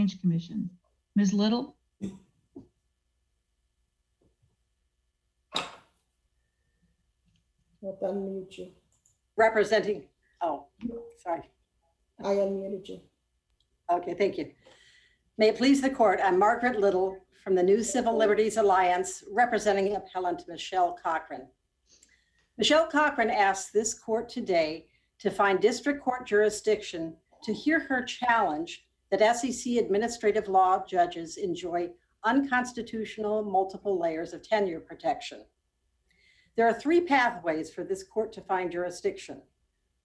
Exchange Commission. Ms. Little? Not unmute you. Representing, oh, sorry. I unmuted you. Okay, thank you. May it please the court, I'm Margaret Little from the New Civil Liberties Alliance, representing appellant Michelle Cochran. Michelle Cochran asks this court today to find district court jurisdiction to hear her challenge that SEC administrative law judges enjoy unconstitutional multiple layers of tenure protection. There are three pathways for this court to find jurisdiction.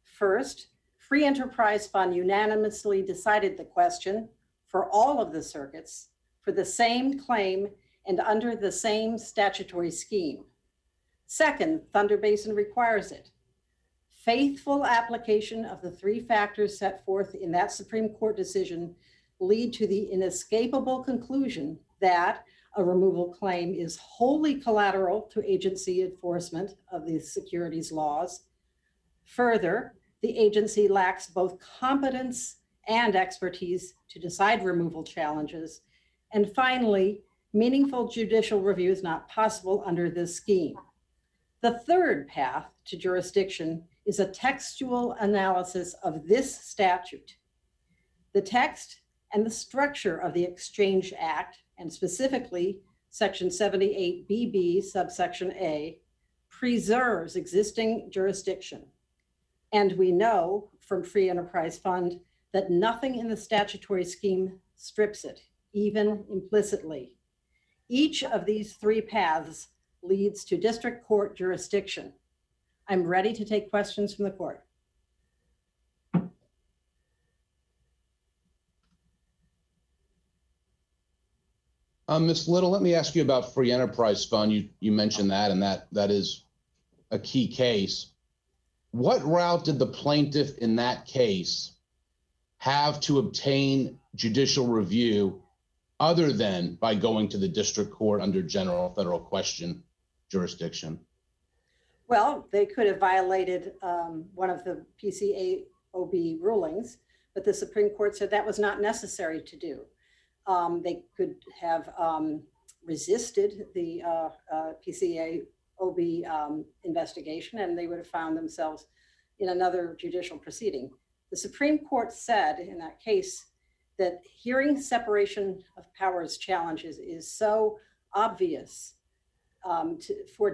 First, Free Enterprise Fund unanimously decided the question for all of the circuits for the same claim and under the same statutory scheme. Second, Thunder Basin requires it. Faithful application of the three factors set forth in that Supreme Court decision lead to the inescapable conclusion that a removal claim is wholly collateral to agency enforcement of the securities laws. Further, the agency lacks both competence and expertise to decide removal challenges. And finally, meaningful judicial review is not possible under this scheme. The third path to jurisdiction is a textual analysis of this statute. The text and the structure of the Exchange Act, and specifically Section 78BB, subsection A, preserves existing jurisdiction. And we know from Free Enterprise Fund that nothing in the statutory scheme strips it, even implicitly. Each of these three paths leads to district court jurisdiction. I'm ready to take questions from the court. Ms. Little, let me ask you about Free Enterprise Fund. You mentioned that, and that is a key case. What route did the plaintiff in that case have to obtain judicial review other than by going to the district court under general federal question jurisdiction? Well, they could have violated one of the PCAOB rulings, but the Supreme Court said that was not necessary to do. They could have resisted the PCAOB investigation, and they would have found themselves in another judicial proceeding. The Supreme Court said in that case that hearing separation of powers challenges is so obvious for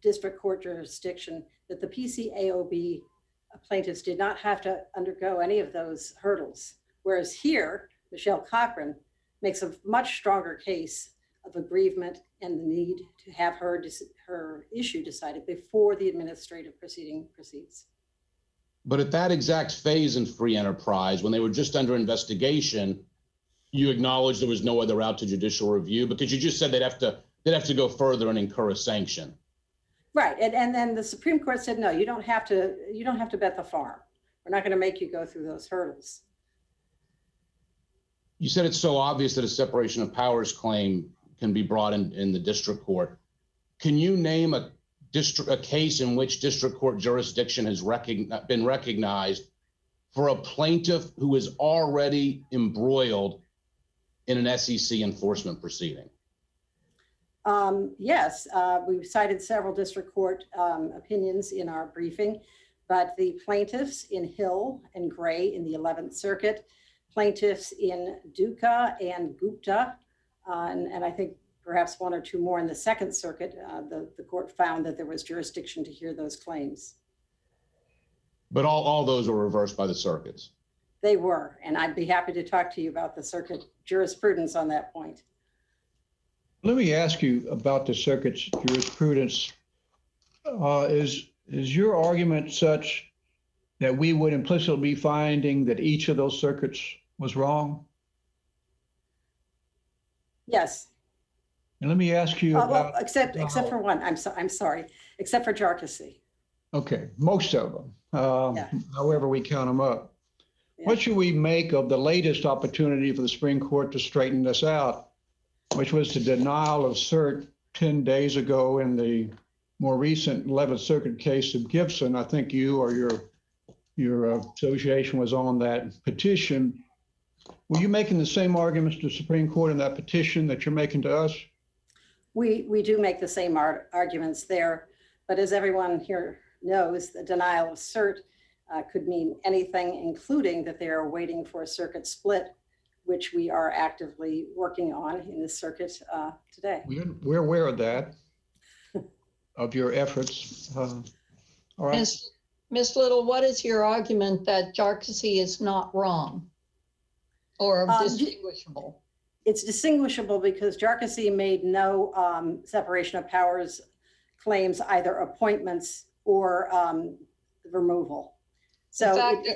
district court jurisdiction that the PCAOB plaintiffs did not have to undergo any of those hurdles. Whereas here, Michelle Cochran makes a much stronger case of aggrievement and the need to have her issue decided before the administrative proceeding proceeds. But at that exact phase in Free Enterprise, when they were just under investigation, you acknowledged there was no other route to judicial review because you just said they'd have to go further and incur a sanction. Right, and then the Supreme Court said, no, you don't have to bet the farm. We're not going to make you go through those hurdles. You said it's so obvious that a separation of powers claim can be brought in the district court. Can you name a case in which district court jurisdiction has been recognized for a plaintiff who is already embroiled in an SEC enforcement proceeding? Yes, we've cited several district court opinions in our briefing, but the plaintiffs in Hill and Gray in the 11th Circuit, plaintiffs in Duca and Gupta, and I think perhaps one or two more in the Second Circuit, the court found that there was jurisdiction to hear those claims. But all those were reversed by the circuits. They were, and I'd be happy to talk to you about the circuit jurisprudence on that point. Let me ask you about the circuit's jurisprudence. Is your argument such that we would implicitly be finding that each of those circuits was wrong? Yes. And let me ask you about... Well, except for one, I'm sorry, except for Jarkissi. Okay, most of them, however we count them up. Yeah. What should we make of the latest opportunity for the Supreme Court to straighten this out, which was the denial of cert 10 days ago in the more recent 11th Circuit case of Gibson? I think you or your association was on that petition. Were you making the same arguments to the Supreme Court in that petition that you're making to us? We do make the same arguments there, but as everyone here knows, the denial of cert could mean anything, including that they are waiting for a circuit split, which we are actively working on in the circuit today. We're aware of that, of your efforts. All right. Ms. Little, what is your argument that Jarkissi is not wrong or distinguishable? It's distinguishable because Jarkissi made no separation of powers claims, either appointments or removal. So in fact,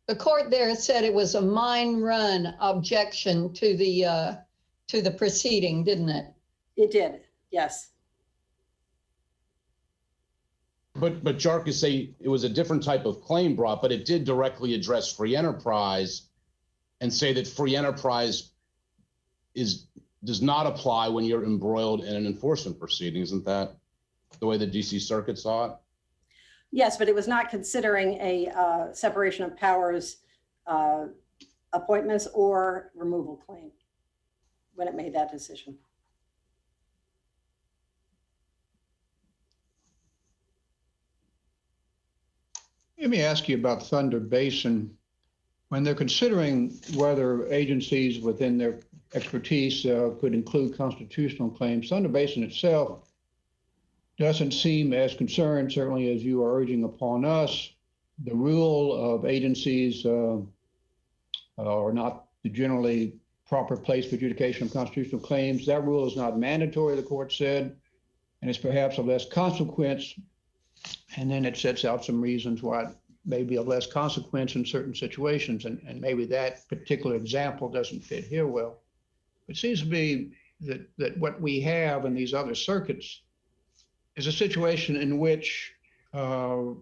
the court there said it was a mine run objection to the proceeding, didn't it? It did, yes. But Jarkissi, it was a different type of claim brought, but it did directly address free enterprise and say that free enterprise does not apply when you're embroiled in an enforcement proceeding. Isn't that the way the DC Circuit saw it? Yes, but it was not considering a separation of powers appointments or removal claim when it made that decision. Let me ask you about Thunder Basin. When they're considering whether agencies within their expertise could include constitutional claims, Thunder Basin itself doesn't seem as concerned, certainly as you are urging upon us. The rule of agencies are not the generally proper place for adjudication of constitutional claims. That rule is not mandatory, the court said, and it's perhaps of less consequence. And then it sets out some reasons why it may be of less consequence in certain situations. And maybe that particular example doesn't fit here well. It seems to be that what we have in these other circuits is a situation in which the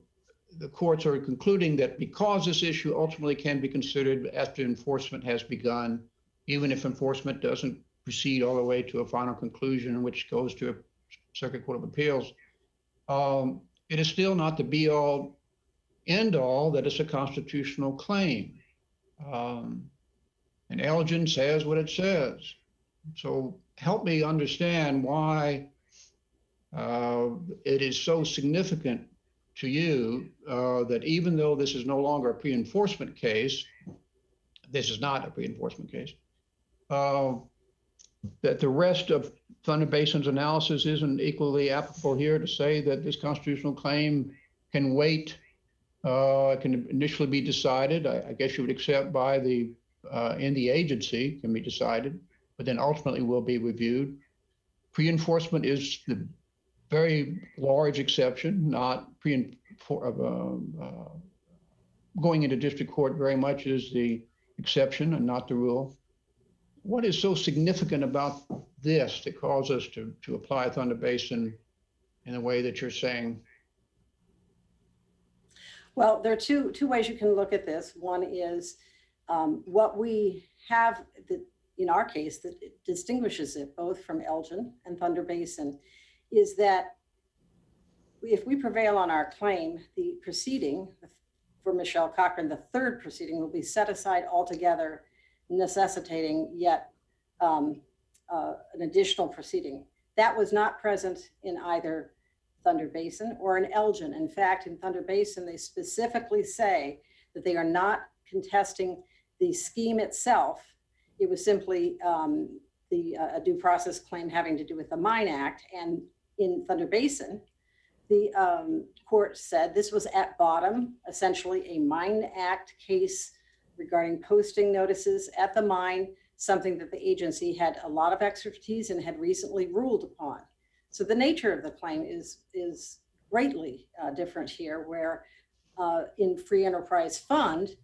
courts are concluding that because this issue ultimately can be considered after enforcement has begun, even if enforcement doesn't proceed all the way to a final conclusion, which goes to a Circuit Court of Appeals, it is still not the be-all, end-all that it's a constitutional claim. And Elgin says what it says. So help me understand why it is so significant to you that even though this is no longer a pre-enforcement case, this is not a pre-enforcement case, that the rest of Thunder Basin's analysis isn't equally applicable here to say that this constitutional claim can wait, can initially be decided. I guess you would accept by in the agency can be decided, but then ultimately will be reviewed. Pre-enforcement is the very large exception, not going into district court very much is the exception and not the rule. What is so significant about this that caused us to apply Thunder Basin in the way that you're saying? Well, there are two ways you can look at this. One is what we have in our case that distinguishes it both from Elgin and Thunder Basin is that if we prevail on our claim, the proceeding for Michelle Cochran, the third proceeding, will be set aside altogether, necessitating yet an additional proceeding. That was not present in either Thunder Basin or in Elgin. In fact, in Thunder Basin, they specifically say that they are not contesting the scheme itself. It was simply a due process claim having to do with the Mine Act. And in Thunder Basin, the court said this was at bottom, essentially a Mine Act case regarding posting notices at the mine, something that the agency had a lot of expertise and had recently ruled upon. So the nature of the claim is greatly different here, where in Free Enterprise Fund,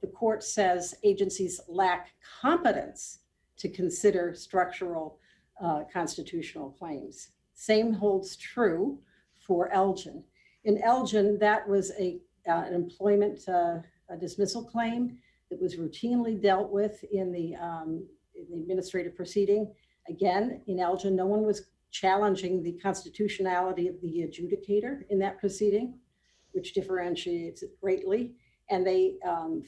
the court says agencies lack competence to consider structural constitutional claims. Same holds true for Elgin. In Elgin, that was an employment dismissal claim that was routinely dealt with in the administrative proceeding. Again, in Elgin, no one was challenging the constitutionality of the adjudicator in that proceeding, which differentiates it greatly. And they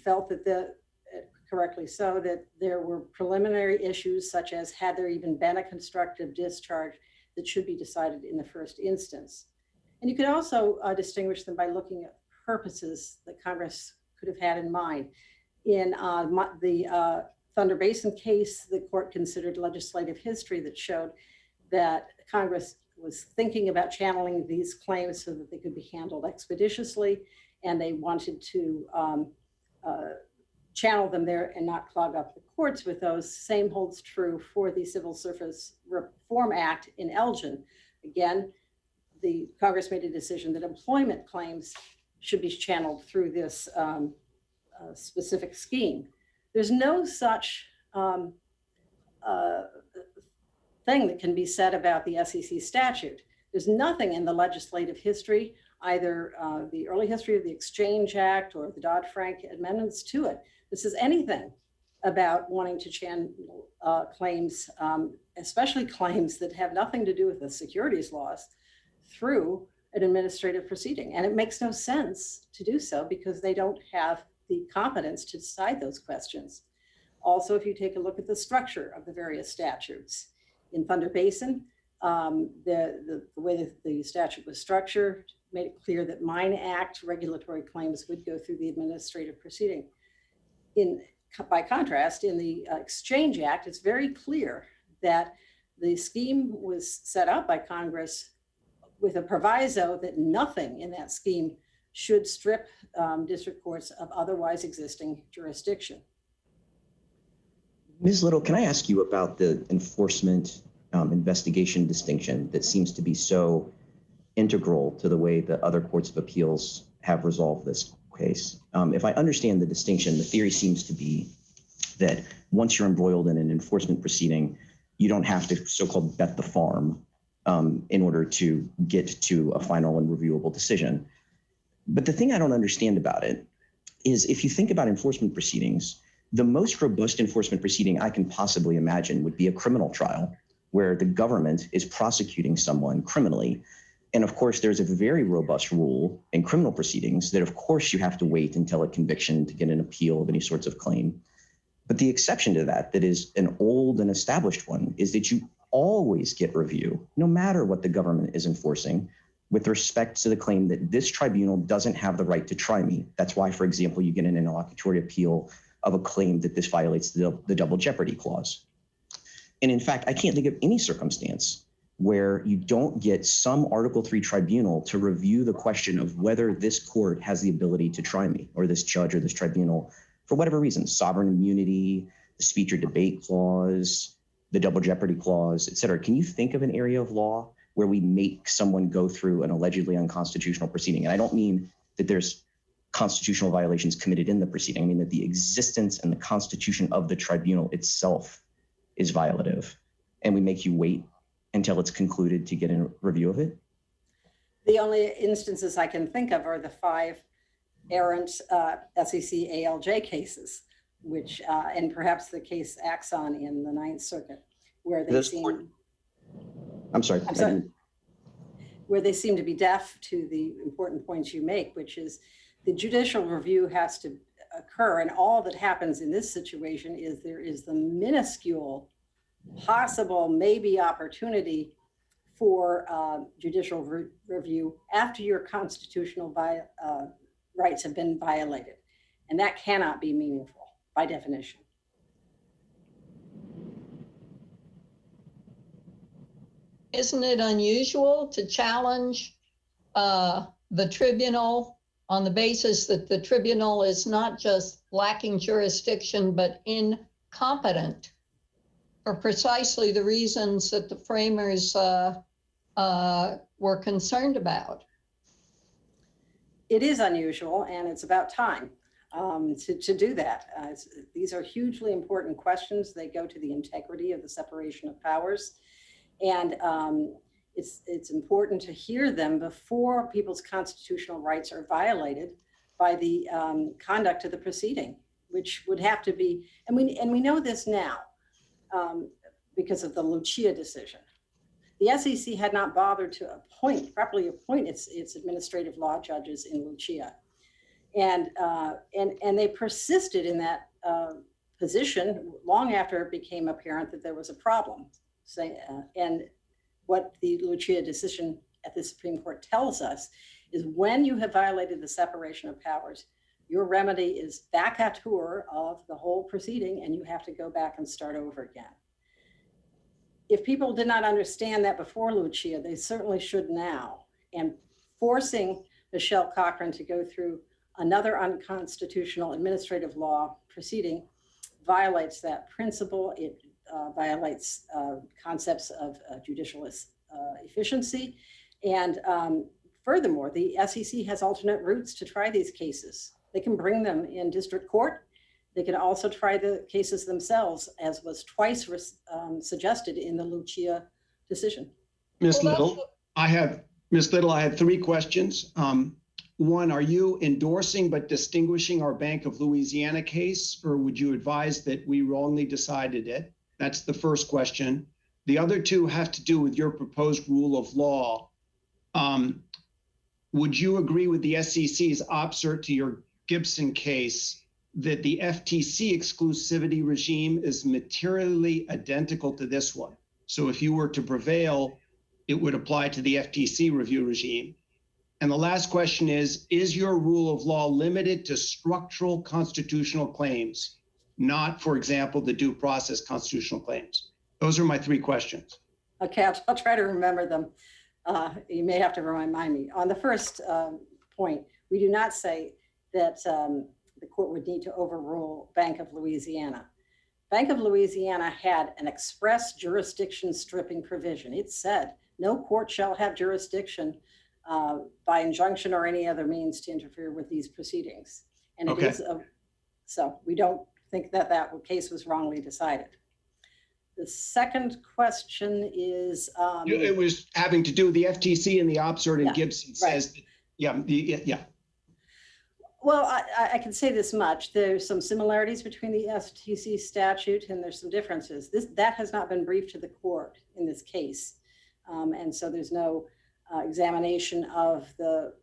felt that the correctly so, that there were preliminary issues such as had there even been a constructive discharge that should be decided in the first instance. And you could also distinguish them by looking at purposes that Congress could have had in mind. In the Thunder Basin case, the court considered legislative history that showed that Congress was thinking about channeling these claims so that they could be handled expeditiously, and they wanted to channel them there and not clog up the courts with those. Same holds true for the Civil Service Reform Act in Elgin. Again, the Congress made a decision that employment claims should be channeled through this specific scheme. There's no such thing that can be said about the SEC statute. There's nothing in the legislative history, either the early history of the Exchange Act or the Dodd-Frank amendments to it, that says anything about wanting to channel claims, especially claims that have nothing to do with the securities laws, through an administrative proceeding. And it makes no sense to do so because they don't have the competence to decide those questions. Also, if you take a look at the structure of the various statutes, in Thunder Basin, the way that the statute was structured made it clear that Mine Act regulatory claims would go through the administrative proceeding. By contrast, in the Exchange Act, it's very clear that the scheme was set up by Congress with a proviso that nothing in that scheme should strip district courts of otherwise existing jurisdiction. Ms. Little, can I ask you about the enforcement investigation distinction that seems to be so integral to the way that other courts of appeals have resolved this case? If I understand the distinction, the theory seems to be that once you're embroiled in an enforcement proceeding, you don't have to so-called bet the farm in order to get to a final and reviewable decision. But the thing I don't understand about it is if you think about enforcement proceedings, the most robust enforcement proceeding I can possibly imagine would be a criminal trial where the government is prosecuting someone criminally. And of course, there's a very robust rule in criminal proceedings that of course you have to wait until a conviction to get an appeal of any sorts of claim. But the exception to that is an old and established one, is that you always get review, no matter what the government is enforcing, with respect to the claim that this tribunal doesn't have the right to try me. That's why, for example, you get an interlocutory appeal of a claim that this violates the double jeopardy clause. And in fact, I can't think of any circumstance where you don't get some Article III tribunal to review the question of whether this court has the ability to try me, or this judge or this tribunal, for whatever reason, sovereign immunity, the speech or debate clause, the double jeopardy clause, et cetera. Can you think of an area of law where we make someone go through an allegedly unconstitutional proceeding? And I don't mean that there's constitutional violations committed in the proceeding. I mean that the existence and the constitution of the tribunal itself is violative, and we make you wait until it's concluded to get a review of it? The only instances I can think of are the 5 errant SEC ALJ cases, which, and perhaps the case Axon in the Ninth Circuit, where they seem... I'm sorry. Where they seem to be deaf to the important points you make, which is the judicial review has to occur, and all that happens in this situation is there is the minuscule possible maybe opportunity for judicial review after your constitutional rights have been violated, and that cannot be meaningful by definition. Isn't it unusual to challenge the tribunal on the basis that the tribunal is not just lacking jurisdiction, but incompetent for precisely the reasons that the framers were concerned about? It is unusual, and it's about time to do that. These are hugely important questions. They go to the integrity of the separation of powers. And it's important to hear them before people's constitutional rights are violated by the conduct of the proceeding, which would have to be, and we know this now because of the Lucia decision. The SEC had not bothered to properly appoint its administrative law judges in Lucia, and they persisted in that position long after it became apparent that there was a problem. And what the Lucia decision at the Supreme Court tells us is when you have violated the separation of powers, your remedy is vacatur of the whole proceeding, and you have to go back and start over again. If people did not understand that before Lucia, they certainly should now. And forcing Michelle Cochran to go through another unconstitutional administrative law proceeding violates that principle. It violates concepts of judicial efficiency. And furthermore, the SEC has alternate routes to try these cases. They can bring them in district court. They can also try the cases themselves, as was twice suggested in the Lucia decision. Ms. Well, Little, I have three questions. One, are you endorsing but distinguishing our Bank of Louisiana case, or would you advise that we wrongly decided it? That's the first question. The other two have to do with your proposed rule of law. Would you agree with the SEC's obsert to your Gibson case that the FTC exclusivity regime is materially identical to this one? So if you were to prevail, it would apply to the FTC review regime. And the last question is your rule of law limited to structural constitutional claims, not, for example, the due process constitutional claims? Those are my three questions. Okay, I'll try to remember them. You may have to remind me. On the first point, we do not say that the court would need to overrule Bank of Louisiana. Bank of Louisiana had an express jurisdiction stripping provision. It said no court shall have jurisdiction by injunction or any other means to interfere with these proceedings. And it is so we don't think that that case was wrongly decided. The second question is it was having to do with the FTC, and the obsert in Yeah, Gibson right. says, yeah. Well, I can say this much. There's some similarities between the FTC statute and there's some differences. That has not been briefed to the court in this case. And so there's no examination of the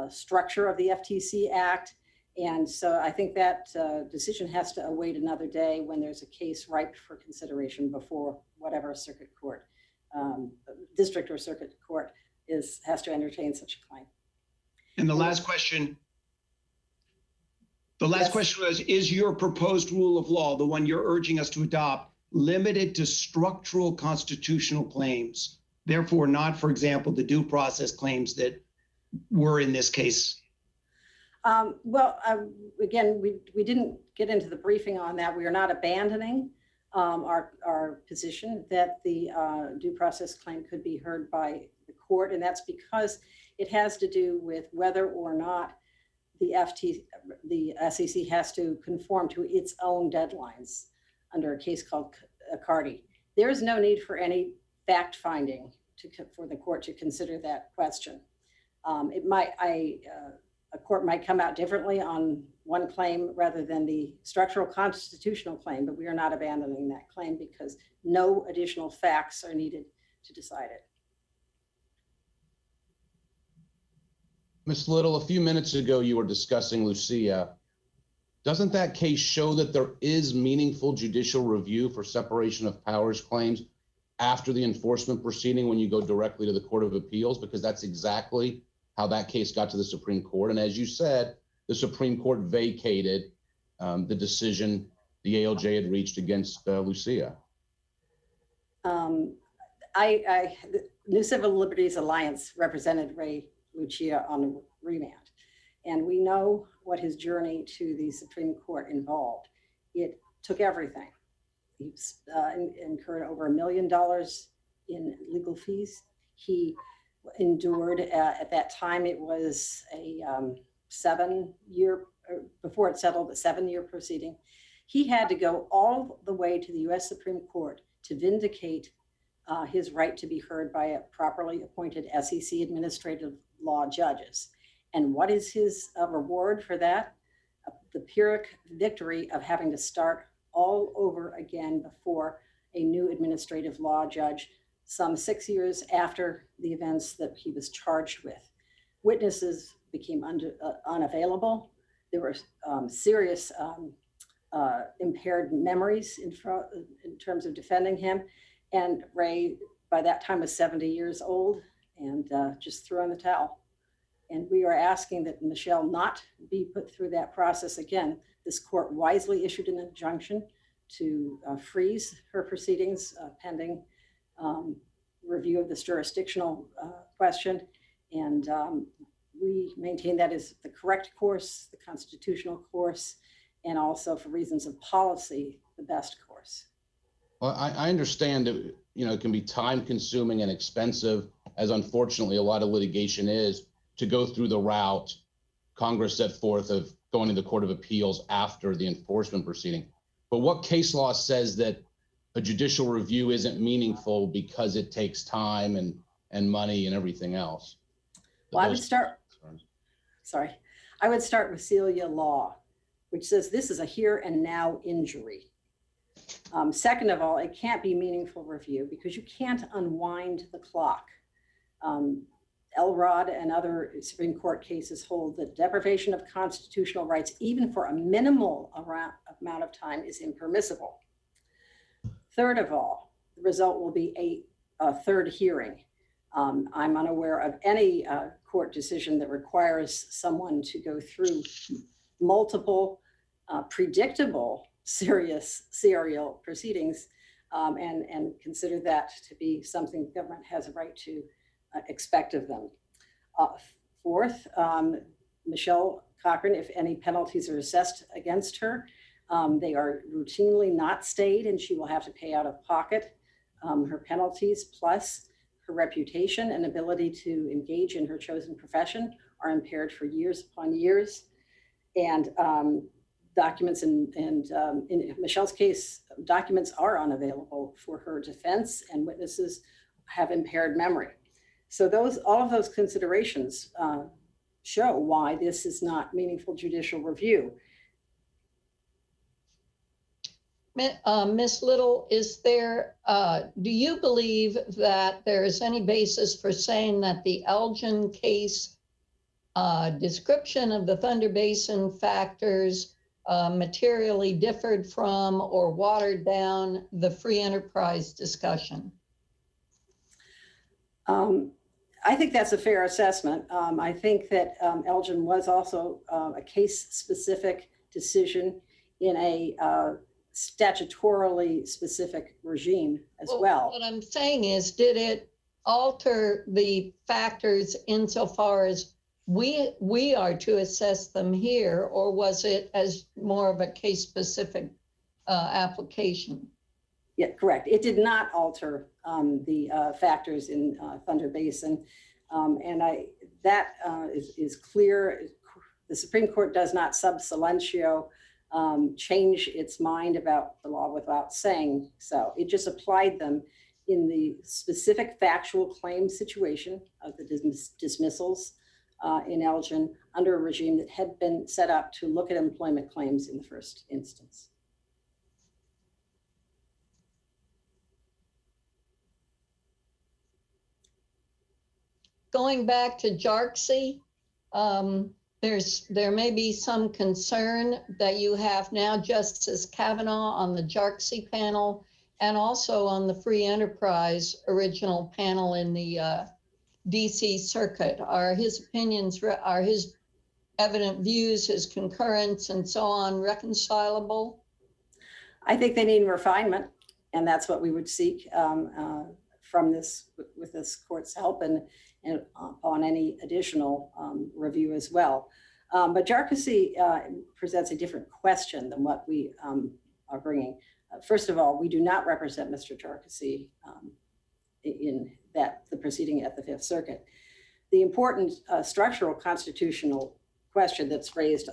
structure of the FTC Act. And so I think that decision has to await another day when there's a case ripe for consideration before whatever circuit court, district or circuit court has to entertain such a claim. And the last question was, is your proposed rule of law, the one you're urging us to adopt, limited to structural constitutional claims? Therefore, not, for example, the due process claims that were in this case? Again, we didn't get into the briefing on that. We are not abandoning our position that the due process claim could be heard by the court. And that's because it has to do with whether or not the SEC has to conform to its own deadlines under a case called Cardi. There is no need for any fact finding for the court to consider that question. A court might come out differently on one claim rather than the structural constitutional claim, but we are not abandoning that claim because no additional facts are needed to decide it. Ms. Little, a few minutes ago, you were discussing Lucia. Doesn't that case show that there is meaningful judicial review for separation of powers claims after the enforcement proceeding when you go directly to the Court of Appeals? Because that's exactly how that case got to the Supreme Court. And as you said, the Supreme Court vacated the decision the ALJ had reached against Lucia. The New Civil Liberties Alliance represented Ray Lucia on remand. And we know what his journey to the Supreme Court involved. It took everything. He incurred over $1 million in legal fees. He endured, at that time, it was a 7-year, before it settled, a 7-year proceeding. He had to go all the way to the US Supreme Court to vindicate his right to be heard by a properly appointed SEC administrative law judges. And what is his reward for that? The Pyrrhic victory of having to start all over again before a new administrative law judge some 6 years after the events that he was charged with. Witnesses became unavailable. There were serious impaired memories in terms of defending him. And Ray, by that time, was 70 years old and just threw in the towel. And we are asking that Michelle not be put through that process again. This court wisely issued an injunction to freeze her proceedings pending review of this jurisdictional question. And we maintain that is the correct course, the constitutional course, and also for reasons of policy, the best course. Well, I understand that, it can be time consuming and expensive, as unfortunately a lot of litigation is, to go through the route Congress set forth of going to the Court of Appeals after the enforcement proceeding. But what case law says that a judicial review isn't meaningful because it takes time and money and everything else? Well, I would start with Celia law, which says this is a here and now injury. Second of all, it can't be meaningful review because you can't unwind the clock. Elrod and other Supreme Court cases hold that deprivation of constitutional rights, even for a minimal amount of time, is impermissible. Third of all, the result will be a third hearing. I'm unaware of any court decision that requires someone to go through multiple predictable serial proceedings and consider that to be something the government has a right to expect of them. Fourth, Michelle Cochran, if any penalties are assessed against her, they are routinely not stayed and she will have to pay out of pocket her penalties, plus her reputation and ability to engage in her chosen profession are impaired for years upon years. And documents in Michelle's case, documents are unavailable for her defense and witnesses have impaired memory. So all of those considerations show why this is not meaningful judicial review. Ms. Little, do you believe that there is any basis for saying that the Elgin case description of the Thunder Basin factors materially differed from or watered down the free enterprise discussion? I think that's a fair assessment. I think that Elgin was also a case-specific decision in a statutorily specific regime as well. What I'm saying is, did it alter the factors insofar as we are to assess them here, or was it as more of a case-specific application? Yeah, correct. It did not alter the factors in Thunder Basin, and that is clear. The Supreme Court does not sub silentio change its mind about the law without saying so. It just applied them in the specific factual claim situation of the dismissals in Elgin under a regime that had been set up to look at employment claims in the first instance. Going back to JARCSI, there may be some concern that you have now Justice Kavanaugh on the JARCSI panel and also on the Free Enterprise original panel in the DC Circuit. Are his opinions, are his evident views, his concurrence and so on reconcilable? I think they need refinement, and that's what we would seek from this, with this court's help and on any additional review as well. But JARCSI presents a different question than what we are bringing. First of all, we do not represent Mr. JARCSI in the proceeding at the Fifth Circuit. The important structural constitutional question that's raised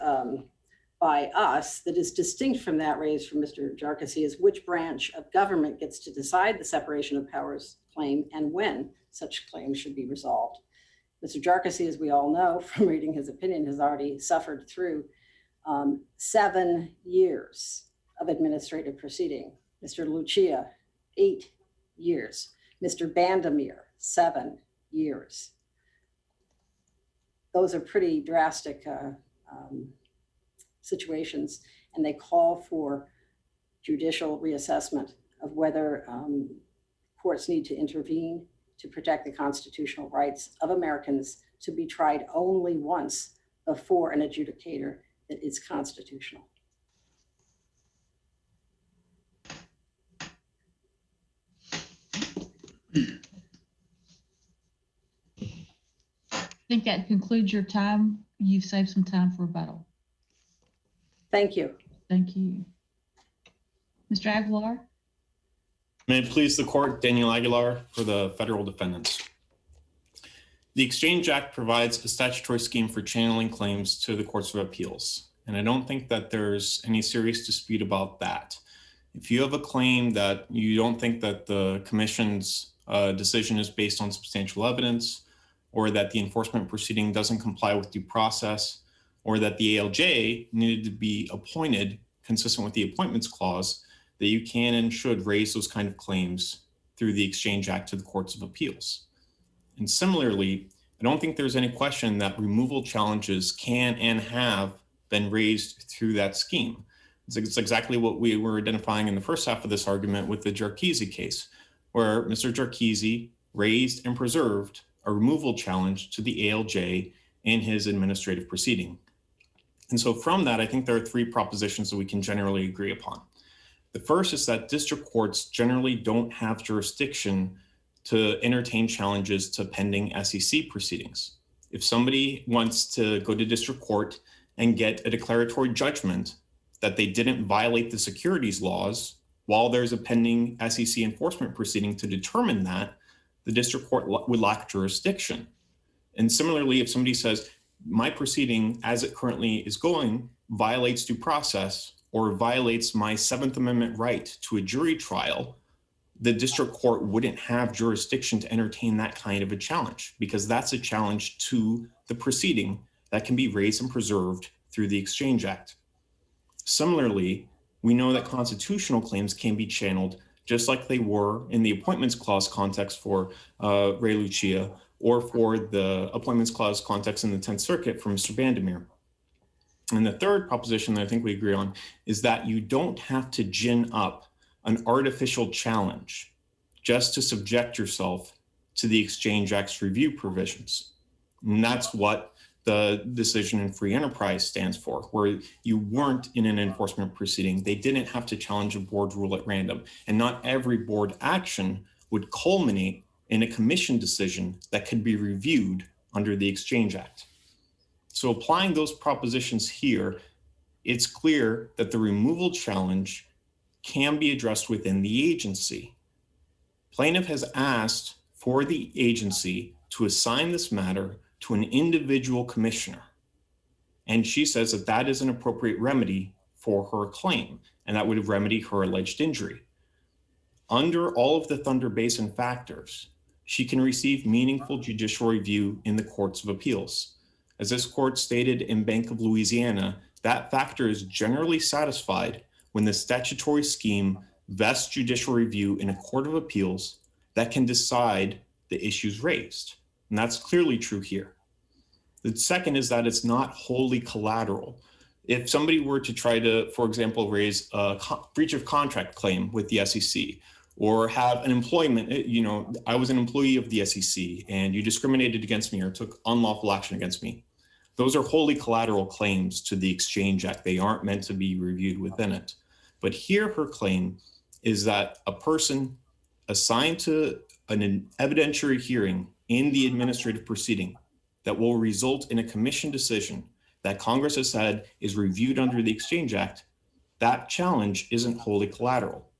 by us that is distinct from that raised from Mr. JARCSI is which branch of government gets to decide the separation of powers claim and when such claims should be resolved. Mr. JARCSI, as we all know from reading his opinion, has already suffered through 7 years of administrative proceeding. Mr. Lucia, 8 years. Mr. Bandamir, 7 years. Those are pretty drastic situations. and they call for judicial reassessment of whether courts need to intervene to protect the constitutional rights of Americans to be tried only once before an adjudicator that is constitutional. I think that concludes your time. You've saved some time for rebuttal. Thank you. Thank you. Mr. Aguilar? May it please the court, Daniel Aguilar for the federal defendants. The Exchange Act provides a statutory scheme for channeling claims to the courts of appeals, and I don't think that there's any serious dispute about that. If you have a claim that you don't think that the commission's decision is based on substantial evidence, or that the enforcement proceeding doesn't comply with due process, or that the ALJ needed to be appointed consistent with the appointments clause, that you can and should raise those kind of claims through the Exchange Act to the courts of appeals. And similarly, I don't think there's any question that removal challenges can and have been raised through that scheme. It's exactly what we were identifying in the first half of this argument with the Jarchese case, where Mr. Jarchese raised and preserved a removal challenge to the ALJ in his administrative proceeding. And so from that, I think there are three propositions that we can generally agree upon. The first is that district courts generally don't have jurisdiction to entertain challenges to pending SEC proceedings. If somebody wants to go to district court and get a declaratory judgment that they didn't violate the securities laws while there's a pending SEC enforcement proceeding to determine that, the district court would lack jurisdiction. And similarly, if somebody says, my proceeding as it currently is going violates due process or violates my Seventh Amendment right to a jury trial, the district court wouldn't have jurisdiction to entertain that kind of a challenge, because that's a challenge to the proceeding that can be raised and preserved through the Exchange Act. Similarly, we know that constitutional claims can be channeled just like they were in the Appointments Clause context for Ray Lucia, or for the Appointments Clause context in the 10th Circuit for Mr. Bandemir. And the third proposition that I think we agree on is that you don't have to gin up an artificial challenge just to subject yourself to the Exchange Act's review provisions. And that's what the decision in free enterprise stands for, where you weren't in an enforcement proceeding. They didn't have to challenge a board rule at random. And not every board action would culminate in a commission decision that could be reviewed under the Exchange Act. So applying those propositions here, it's clear that the removal challenge can be addressed within the agency. Plaintiff has asked for the agency to assign this matter to an individual commissioner. And she says that that is an appropriate remedy for her claim, and that would remedy her alleged injury. Under all of the Thunder Basin factors, she can receive meaningful judicial review in the courts of appeals. As this court stated in Bank of Louisiana, that factor is generally satisfied when the statutory scheme vests judicial review in a court of appeals that can decide the issues raised. And that's clearly true here. The second is that it's not wholly collateral. If somebody were to try to, for example, raise a breach of contract claim with the SEC, or have an employment, I was an employee of the SEC and you discriminated against me or took unlawful action against me. Those are wholly collateral claims to the Exchange Act. They aren't meant to be reviewed within it. But here her claim is that a person assigned to an evidentiary hearing in the administrative proceeding that will result in a commission decision that Congress has said is reviewed under the Exchange Act, that challenge isn't wholly collateral.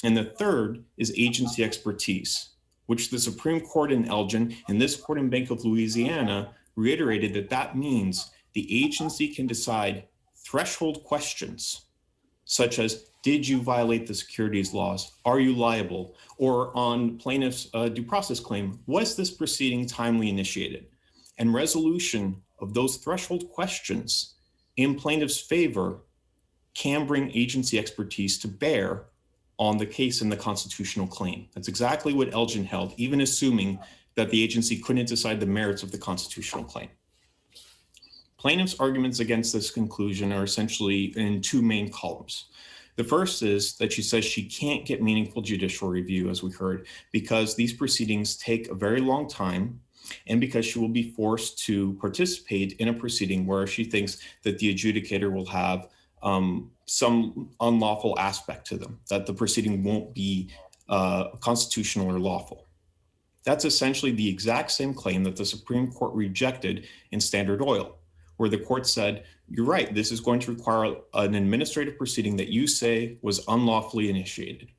And the third is agency expertise, which the Supreme Court in Elgin and this court in Bank of Louisiana reiterated that means the agency can decide threshold questions such as, did you violate the securities laws? Are you liable? Or on plaintiff's due process claim, was this proceeding timely initiated? And resolution of those threshold questions in plaintiff's favor can bring agency expertise to bear on the case in the constitutional claim. That's exactly what Elgin held, even assuming that the agency couldn't decide the merits of the constitutional claim. Plaintiff's arguments against this conclusion are essentially in two main columns. The first is that she says she can't get meaningful judicial review, as we heard, because these proceedings take a very long time and because she will be forced to participate in a proceeding where she thinks that the adjudicator will have some unlawful aspect to them, that the proceeding won't be constitutional or lawful. That's essentially the exact same claim that the Supreme Court rejected in Standard Oil, where the court said, you're right, this is going to require an administrative proceeding that you say was unlawfully initiated.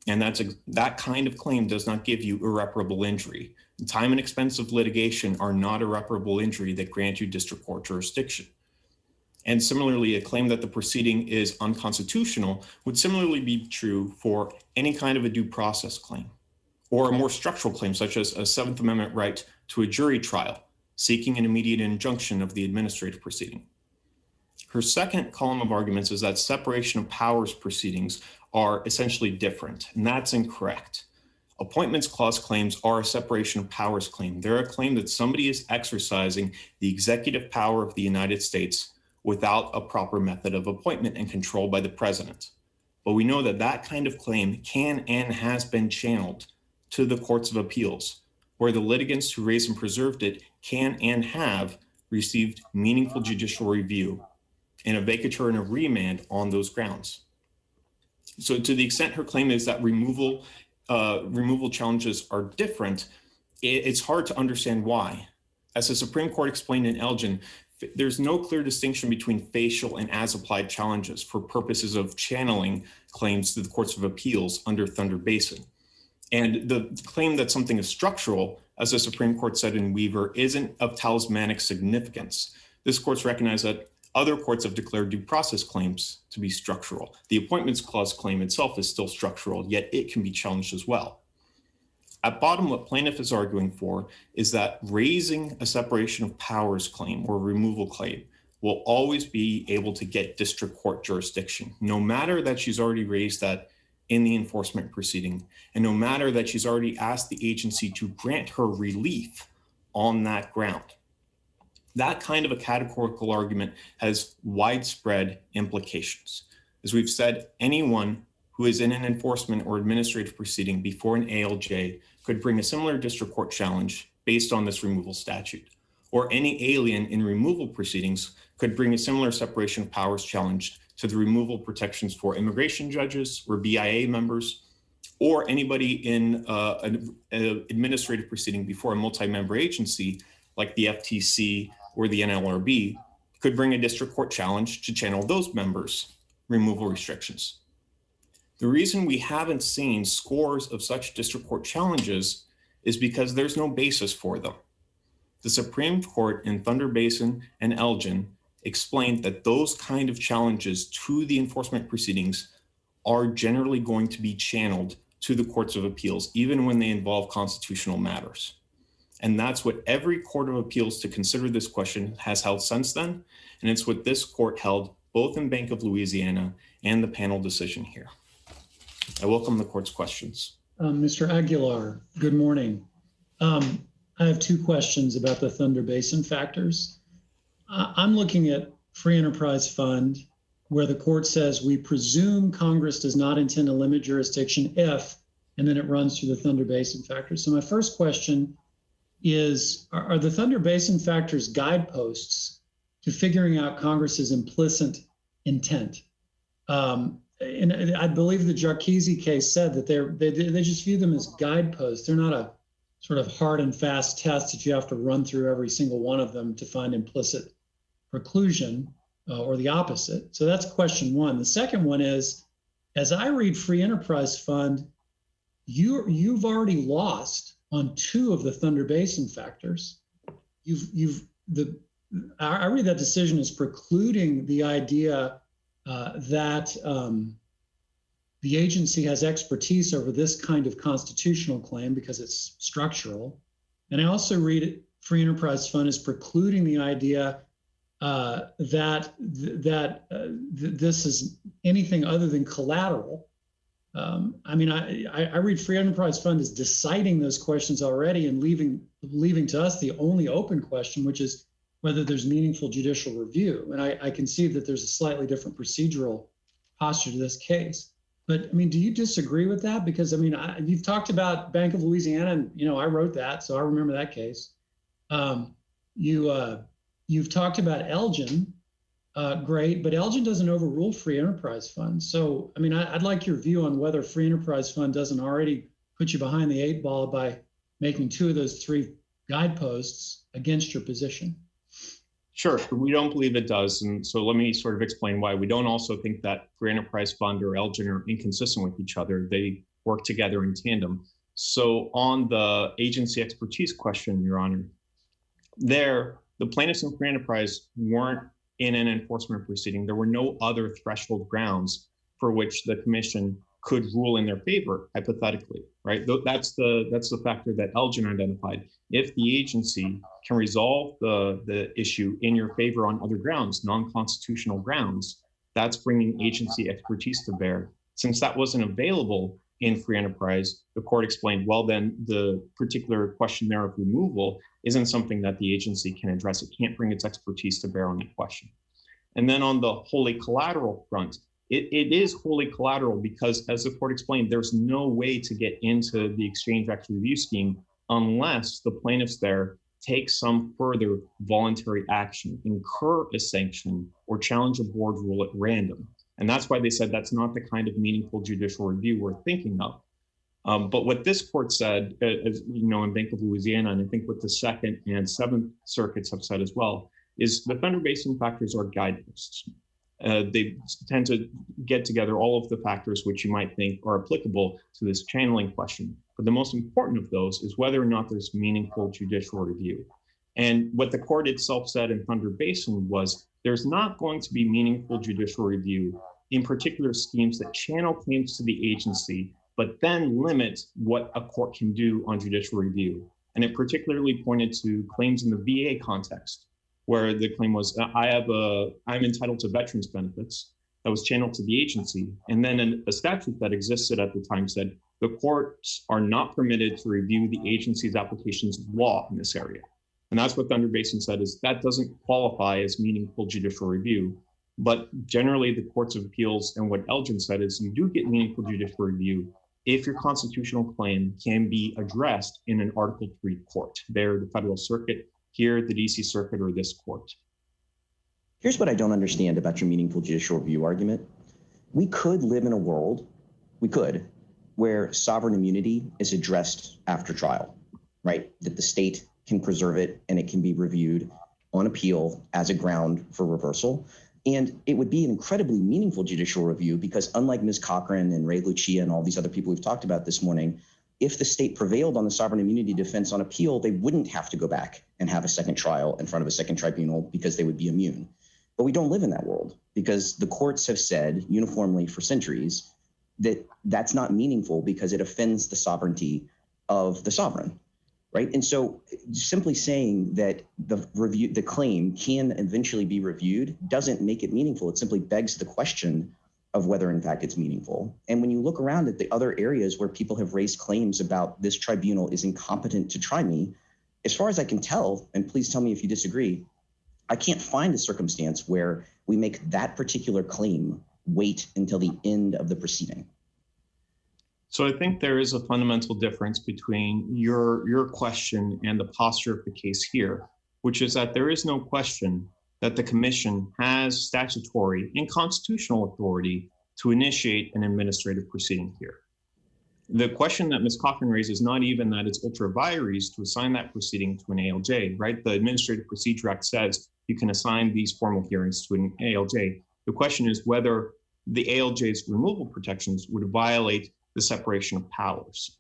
And that kind of claim does not give you irreparable injury. Time and expense of litigation are not irreparable injury that grant you district court jurisdiction. And similarly, a claim that the proceeding is unconstitutional would similarly be true for any kind of a due process claim, or a more structural claim, such as a Seventh Amendment right to a jury trial, seeking an immediate injunction of the administrative proceeding. Her second column of arguments is that separation of powers proceedings are essentially different, and that's incorrect. Appointments clause claims are a separation of powers claim. They're a claim that somebody is exercising the executive power of the United States without a proper method of appointment and control by the president. But we know that that kind of claim can and has been channeled to the courts of appeals, where the litigants who raised and preserved it can and have received meaningful judicial review and a vacatur and a remand on those grounds. So to the extent her claim is that removal challenges are different, it's hard to understand why. As the Supreme Court explained in Elgin, there's no clear distinction between facial and as-applied challenges for purposes of channeling claims to the courts of appeals under Thunder Basin. And the claim that something is structural, as the Supreme Court said in Weaver, isn't of talismanic significance. This court's recognized that other courts have declared due process claims to be structural. The Appointments Clause claim itself is still structural, yet it can be challenged as well. At bottom, what plaintiff is arguing for is that raising a separation of powers claim or removal claim will always be able to get district court jurisdiction, no matter that she's already raised that in the enforcement proceeding, and no matter that she's already asked the agency to grant her relief on that ground. That kind of a categorical argument has widespread implications. As we've said, anyone who is in an enforcement or administrative proceeding before an ALJ could bring a similar district court challenge based on this removal statute, or any alien in removal proceedings could bring a similar separation of powers challenge to the removal protections for immigration judges or BIA members, or anybody in an administrative proceeding before a multi-member agency like the FTC or the NLRB could bring a district court challenge to channel those members' removal restrictions. The reason we haven't seen scores of such district court challenges is because there's no basis for them. The Supreme Court in Thunder Basin and Elgin explained that those kind of challenges to the enforcement proceedings are generally going to be channeled to the courts of appeals, even when they involve constitutional matters. And that's what every court of appeals to consider this question has held since then. And it's what this court held both in Bank of Louisiana and the panel decision here. I welcome the court's questions. Mr. Aguilar, good morning. I have two questions about the Thunder Basin factors. I'm looking at Free Enterprise Fund, where the court says we presume Congress does not intend to limit jurisdiction if, and then it runs through the Thunder Basin factors. So my first question is, are the Thunder Basin factors guideposts to figuring out Congress's implicit intent? And I believe the Jarchese case said that they just view them as guideposts. They're not a sort of hard and fast test that you have to run through every single one of them to find implicit preclusion or the opposite. So that's question one. The second one is, as I read Free Enterprise Fund, you've already lost on two of the Thunder Basin factors. I read that decision as precluding the idea that the agency has expertise over this kind of constitutional claim because it's structural. And I also read Free Enterprise Fund as precluding the idea that this is anything other than collateral. I mean, I read Free Enterprise Fund as deciding those questions already and leaving to us the only open question, which is whether there's meaningful judicial review. And I can see that there's a slightly different procedural posture to this case. But I mean, do you disagree with that? Because I mean, you've talked about Bank of Louisiana, and I wrote that, so I remember that case. You've talked about Elgin, great, but Elgin doesn't overrule free enterprise fund. So I mean, I'd like your view on whether free enterprise fund doesn't already put you behind the 8 ball by making 2 of those 3 guideposts against your position. Sure, we don't believe it does. And so let me sort of explain why. We don't also think that free enterprise fund or Elgin are inconsistent with each other. They work together in tandem. So on the agency expertise question, Your Honor, the plaintiffs in free enterprise weren't in an enforcement proceeding. There were no other threshold grounds for which the commission could rule in their favor, hypothetically, right? That's the factor that Elgin identified. If the agency can resolve the issue in your favor on other grounds, non-constitutional grounds, that's bringing agency expertise to bear. Since that wasn't available in free enterprise, the court explained, well, then the particular question there of removal isn't something that the agency can address. It can't bring its expertise to bear on that question. And then on the wholly collateral front, it is wholly collateral because, as the court explained, there's no way to get into the Exchange Act review scheme unless the plaintiffs there take some further voluntary action, incur a sanction, or challenge a board rule at random. And that's why they said that's not the kind of meaningful judicial review we're thinking of. But what this court said, as you know, in Bank of Louisiana, and I think what the Second and Seventh Circuits have said as well, is the Thunder Basin factors are guideposts. They tend to get together all of the factors which you might think are applicable to this channeling question. But the most important of those is whether or not there's meaningful judicial review. And what the court itself said in Thunder Basin was there's not going to be meaningful judicial review in particular schemes that channel claims to the agency, but then limit what a court can do on judicial review. And it particularly pointed to claims in the VA context, where the claim was, I'm entitled to veterans benefits, that was channeled to the agency. And then a statute that existed at the time said, the courts are not permitted to review the agency's applications of law in this area. And that's what Thunder Basin said, is that doesn't qualify as meaningful judicial review. But generally the courts of appeals, and what Elgin said is you do get meaningful judicial review if your constitutional claim can be addressed in an Article 3 court. There, the federal circuit, here, the DC circuit, or this court. Here's what I don't understand about your meaningful judicial review argument. We could live in a world, where sovereign immunity is addressed after trial, right? That the state can preserve it and it can be reviewed on appeal as a ground for reversal. And it would be an incredibly meaningful judicial review because unlike Ms. Cochran and Ray Lucia and all these other people we've talked about this morning, if the state prevailed on the sovereign immunity defense on appeal, they wouldn't have to go back and have a second trial in front of a second tribunal because they would be immune. But we don't live in that world because the courts have said uniformly for centuries that that's not meaningful because it offends the sovereignty of the sovereign, right? And so simply saying that the claim can eventually be reviewed doesn't make it meaningful. It simply begs the question of whether in fact it's meaningful. And when you look around at the other areas where people have raised claims about this tribunal is incompetent to try me, as far as I can tell, and please tell me if you disagree, I can't find a circumstance where we make that particular claim wait until the end of the proceeding. So I think there is a fundamental difference between your question and the posture of the case here, which is that there is no question that the commission has statutory and constitutional authority to initiate an administrative proceeding here. The question that Ms. Cochran raises is not even that it's ultra vires to assign that proceeding to an ALJ, right? The Administrative Procedure Act says you can assign these formal hearings to an ALJ. The question is whether the ALJ's removal protections would violate the separation of powers.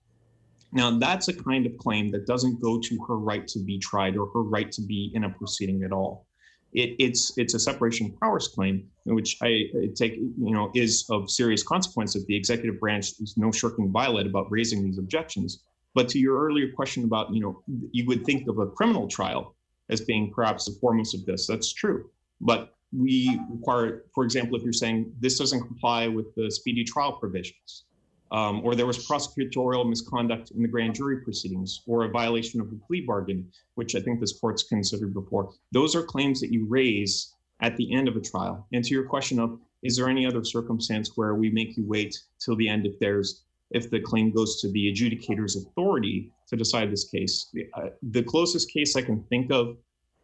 Now, that's a kind of claim that doesn't go to her right to be tried or her right to be in a proceeding at all. It's a separation of powers claim, which I take, is of serious consequence if the executive branch is no shirking violet about raising these objections. But to your earlier question about, you would think of a criminal trial as being perhaps the foremost of this. That's true. But we require, for example, if you're saying this doesn't comply with the speedy trial provisions, or there was prosecutorial misconduct in the grand jury proceedings, or a violation of the plea bargain, which I think this court's considered before. Those are claims that you raise at the end of a trial. And to your question of, is there any other circumstance where we make you wait till the end if the claim goes to the adjudicator's authority to decide this case? The closest case I can think of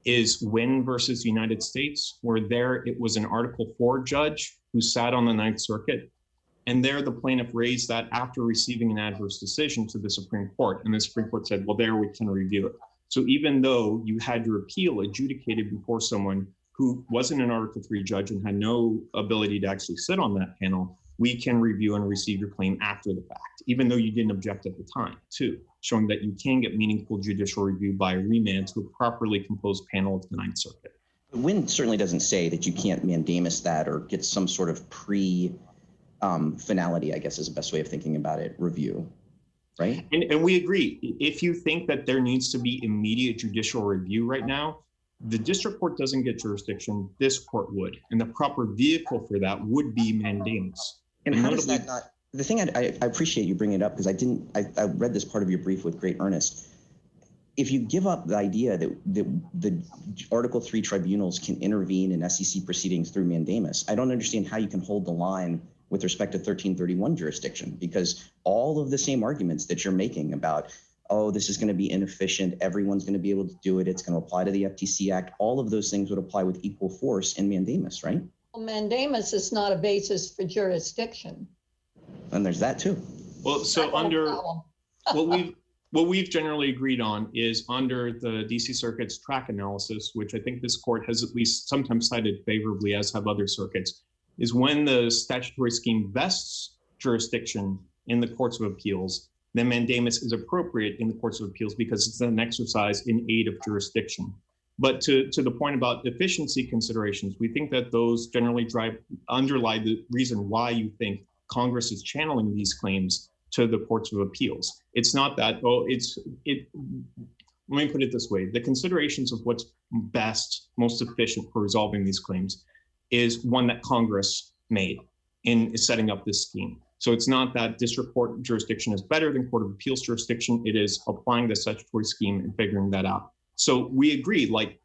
is Wynn versus United States, where there it was an Article 4 judge who sat on the Ninth Circuit. And there the plaintiff raised that after receiving an adverse decision to the Supreme Court. And the Supreme Court said, well, there we can review it. So even though you had your appeal adjudicated before someone who wasn't an Article 3 judge and had no ability to actually sit on that panel, we can review and receive your claim after the fact, even though you didn't object at the time, too, showing that you can get meaningful judicial review by remand to a properly composed panel of the Ninth Circuit. Wynn certainly doesn't say that you can't mandamus that or get some sort of finality, I guess is the best way of thinking about it, review, right? And we agree. If you think that there needs to be immediate judicial review right now, the district court doesn't get jurisdiction, this court would. And the proper vehicle for that would be mandamus. And how does that not, the thing I appreciate you bringing it up, because I read this part of your brief with great earnest. If you give up the idea that the Article 3 tribunals can intervene in SEC proceedings through mandamus, I don't understand how you can hold the line with respect to 1331 jurisdiction, because all of the same arguments that you're making about, oh, this is going to be inefficient, everyone's going to be able to do it, it's going to apply to the FTC Act, all of those things would apply with equal force in mandamus, right? Well, mandamus is not a basis for jurisdiction. And there's that too. Well, so under what we've generally agreed on is under the DC Circuit's track analysis, which I think this court has at least sometimes cited favorably, as have other circuits, is when the statutory scheme vests jurisdiction in the courts of appeals, then mandamus is appropriate in the courts of appeals because it's an exercise in aid of jurisdiction. But to the point about efficiency considerations, we think that those generally underlie the reason why you think Congress is channeling these claims to the courts of appeals. It's not that, let me put it this way. The considerations of what's best, most efficient for resolving these claims is one that Congress made in setting up this scheme. So it's not that district court jurisdiction is better than court of appeals jurisdiction. It is applying the statutory scheme and figuring that out. So we agree, like,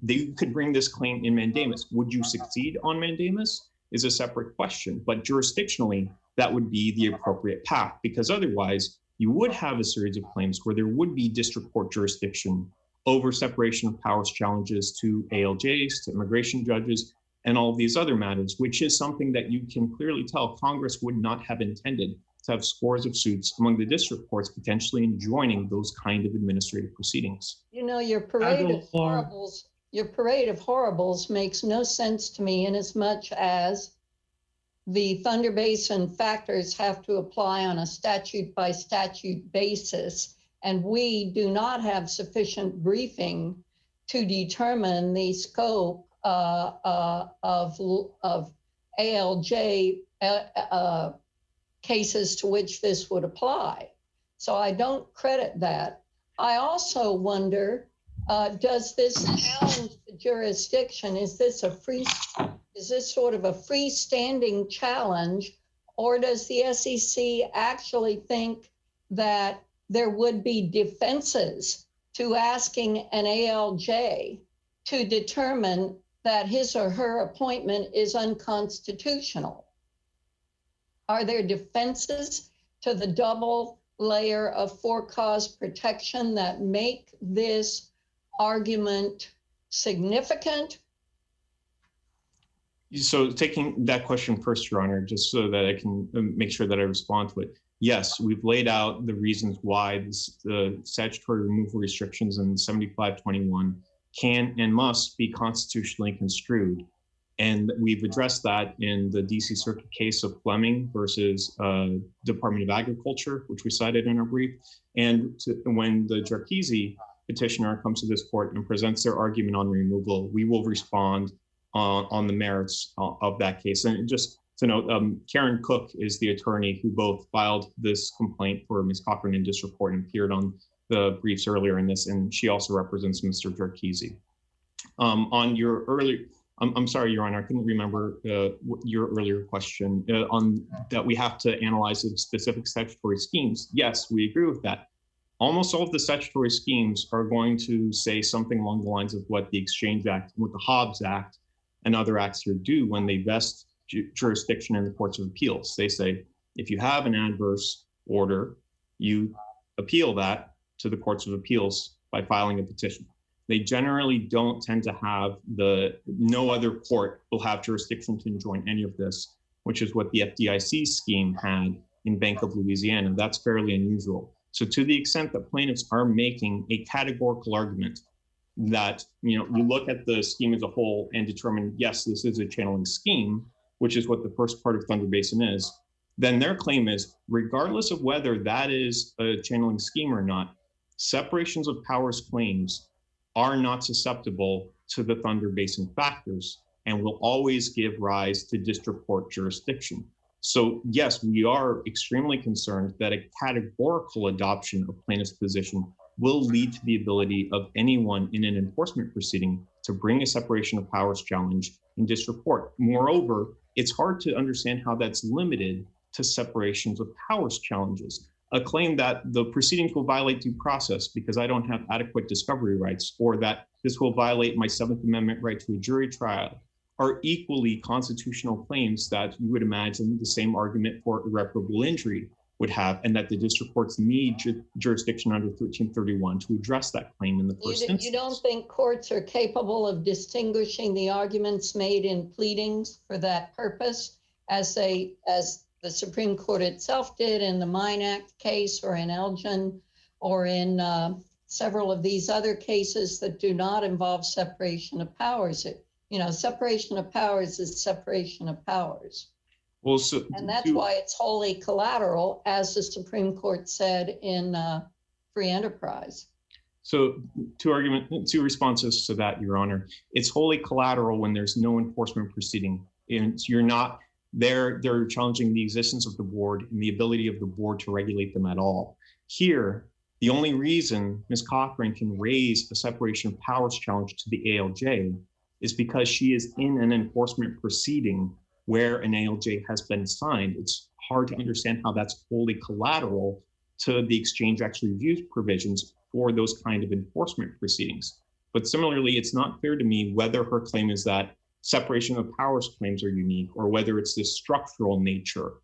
they could bring this claim in mandamus. Would you succeed on mandamus is a separate question, but jurisdictionally, that would be the appropriate path, because otherwise you would have a series of claims where there would be district court jurisdiction over separation of powers challenges to ALJs, to immigration judges, and all of these other matters, which is something that you can clearly tell Congress would not have intended to have scores of suits among the district courts potentially enjoining those kind of administrative proceedings. You know, your parade of horribles makes no sense to me, in as much as the Thunder Basin factors have to apply on a statute by statute basis, and we do not have sufficient briefing to determine the scope of ALJ cases to which this would apply. So I don't credit that. I also wonder, does this challenge the jurisdiction? Is this sort of a freestanding challenge, or does the SEC actually think that there would be defenses to asking an ALJ to determine that his or her appointment is unconstitutional? Are there defenses to the double layer of for-cause protection that make this argument significant? So taking that question first, Your Honor, just so that I can make sure that I respond to it. Yes, we've laid out the reasons why the statutory removal restrictions in 7521 can and must be constitutionally construed. And we've addressed that in the DC Circuit case of Fleming versus Department of Agriculture, which we cited in our brief. And when the Jarkizi petitioner comes to this court and presents their argument on removal, we will respond on the merits of that case. And just to note, Karen Cook is the attorney who both filed this complaint for Ms. Cochran in district court and appeared on the briefs earlier in this, and she also represents Mr. Jarkizi. On your I'm sorry, Your Honor, I couldn't remember your earlier question on that we have to analyze the specific statutory schemes. Yes, we agree with that. Almost all of the statutory schemes are going to say something along the lines of what the Exchange Act, what the Hobbs Act, and other acts here do when they vest jurisdiction in the courts of appeals. They say, if you have an adverse order, you appeal that to the courts of appeals by filing a petition. They generally don't tend to have no other court will have jurisdiction to enjoin any of this, which is what the FDIC scheme had in Bank of Louisiana. That's fairly unusual. So to the extent that plaintiffs are making a categorical argument that, you look at the scheme as a whole and determine, yes, this is a channeling scheme, which is what the first part of Thunder Basin is, then their claim is, regardless of whether that is a channeling scheme or not, separations of powers claims are not susceptible to the Thunder Basin factors and will always give rise to district court jurisdiction. So yes, we are extremely concerned that a categorical adoption of plaintiff's position will lead to the ability of anyone in an enforcement proceeding to bring a separation of powers challenge in district court. Moreover, it's hard to understand how that's limited to separations of powers challenges. A claim that the proceedings will violate due process because I don't have adequate discovery rights, or that this will violate my Seventh Amendment right to a jury trial, are equally constitutional claims that you would imagine the same argument for irreparable injury would have, and that the district courts need jurisdiction under 1331 to address that claim in the first instance. You don't think courts are capable of distinguishing the arguments made in pleadings for that purpose, as the Supreme Court itself did in the Mine Act case, or in Elgin, or in several of these other cases that do not involve separation of powers? Separation of powers is separation of powers. Well, and that's why it's wholly collateral, as the Supreme Court said in Free Enterprise. So two responses to that, Your Honor. It's wholly collateral when there's no enforcement proceeding. And you're not they're challenging the existence of the board and the ability of the board to regulate them at all. Here, the only reason Ms. Cochran can raise a separation of powers challenge to the ALJ is because she is in an enforcement proceeding where an ALJ has been assigned. It's hard to understand how that's wholly collateral to the Exchange Act review provisions for those kind of enforcement proceedings. But similarly, it's not clear to me whether her claim is that separation of powers claims are unique, or whether it's the structural nature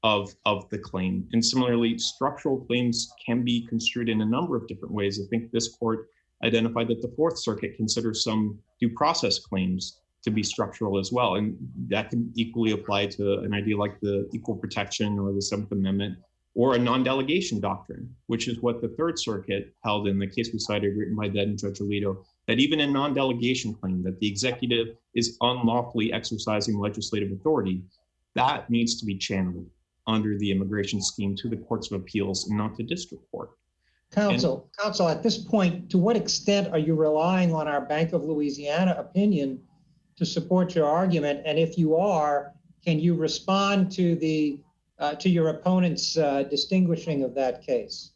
of the claim. And similarly, structural claims can be construed in a number of different ways. I think this court identified that the Fourth Circuit considers some due process claims to be structural as well. And that can equally apply to an idea like the equal protection or the Seventh Amendment, or a non-delegation doctrine, which is what the Third Circuit held in the case we cited, written by then Judge Alito, that even a non-delegation claim that the executive is unlawfully exercising legislative authority, that needs to be channeled under the immigration scheme to the courts of appeals and not the district court. Counsel, at this point, to what extent are you relying on our Bank of Louisiana opinion to support your argument? And if you are, can you respond to your opponent's distinguishing of that case?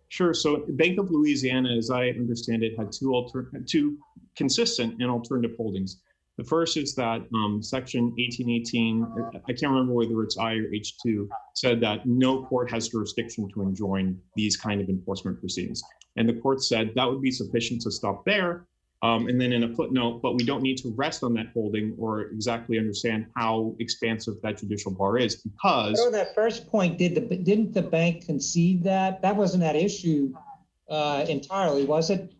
Sure. So Bank of Louisiana, as I understand it, had two consistent and alternative holdings. The first is that Section 1818, I can't remember whether it's I or H2, said that no court has jurisdiction to enjoin these kind of enforcement proceedings. And the court said that would be sufficient to stop there. And then in a footnote, but we don't need to rest on that holding or exactly understand how expansive that judicial bar is, because— So that first point, didn't the bank concede that? That wasn't that issue entirely, was it?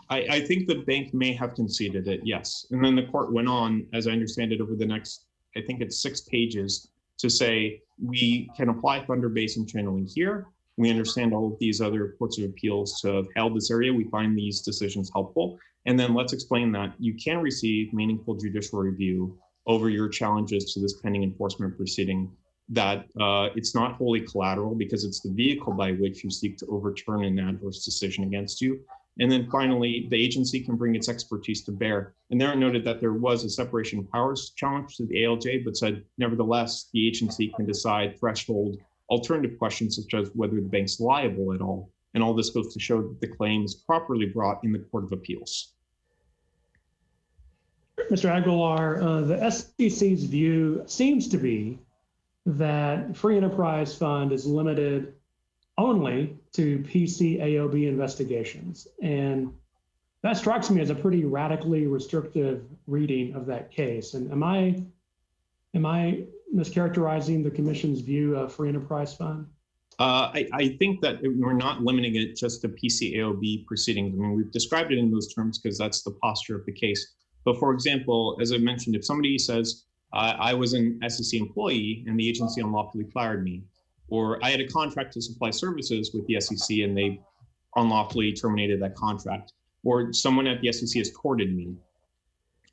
I think the bank may have conceded it, yes. And then the court went on, as I understand it, over the next, I think it's 6 pages, to say we can apply Thunder Basin channeling here. We understand all of these other courts of appeals to have held this area. We find these decisions helpful. And then let's explain that you can receive meaningful judicial review over your challenges to this pending enforcement proceeding, that it's not wholly collateral because it's the vehicle by which you seek to overturn an adverse decision against you. And then finally, the agency can bring its expertise to bear. And there noted that there was a separation of powers challenge to the ALJ, but said, nevertheless, the agency can decide threshold alternative questions such as whether the bank's liable at all. And all this goes to show that the claim is properly brought in the Court of Appeals. Mr. Aguilar, the SEC's view seems to be that free enterprise fund is limited only to PCAOB investigations. And that strikes me as a pretty radically restrictive reading of that case. And am I mischaracterizing the commission's view of free enterprise fund? I think that we're not limiting it just to PCAOB proceedings. I mean, we've described it in those terms because that's the posture of the case. But for example, as I mentioned, if somebody says, I was an SEC employee and the agency unlawfully fired me, or I had a contract to supply services with the SEC and they unlawfully terminated that contract, or someone at the SEC has courted me,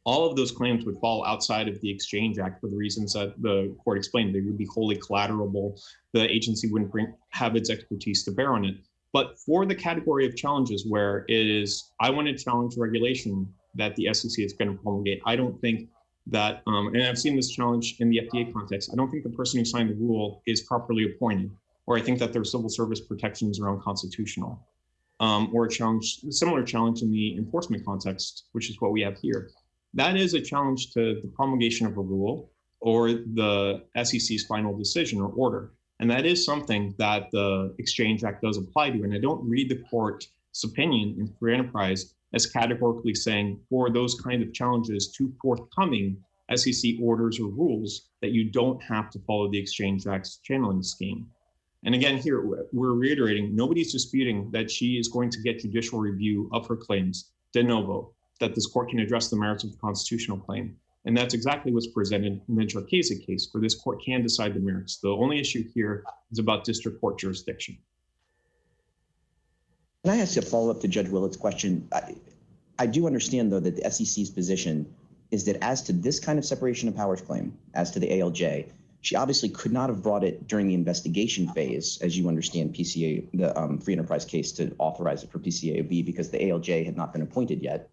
all of those claims would fall outside of the Exchange Act for the reasons that the court explained. They would be wholly collaterable. The agency wouldn't have its expertise to bear on it. But for the category of challenges where it is, I want to challenge regulation that the SEC is going to promulgate, I don't think that, and I've seen this challenge in the FDA context, I don't think the person who signed the rule is properly appointed, or I think that their civil service protections are unconstitutional, or a similar challenge in the enforcement context, which is what we have here. That is a challenge to the promulgation of a rule or the SEC's final decision or order. And that is something that the Exchange Act does apply to. And I don't read the court's opinion in free enterprise as categorically saying for those kind of challenges to forthcoming SEC orders or rules that you don't have to follow the Exchange Act's channeling scheme. And again, here we're reiterating, nobody's disputing that she is going to get judicial review of her claims de novo, that this court can address the merits of the constitutional claim. And that's exactly what's presented in the Marchese case, where this court can decide the merits. The only issue here is about district court jurisdiction. Can I ask a follow-up to Judge Willett's question? I do understand, though, that the SEC's position is that as to this kind of separation of powers claim, as to the ALJ, she obviously could not have brought it during the investigation phase, as you understand PCA, the free enterprise case, to authorize it for PCAOB because the ALJ had not been appointed yet.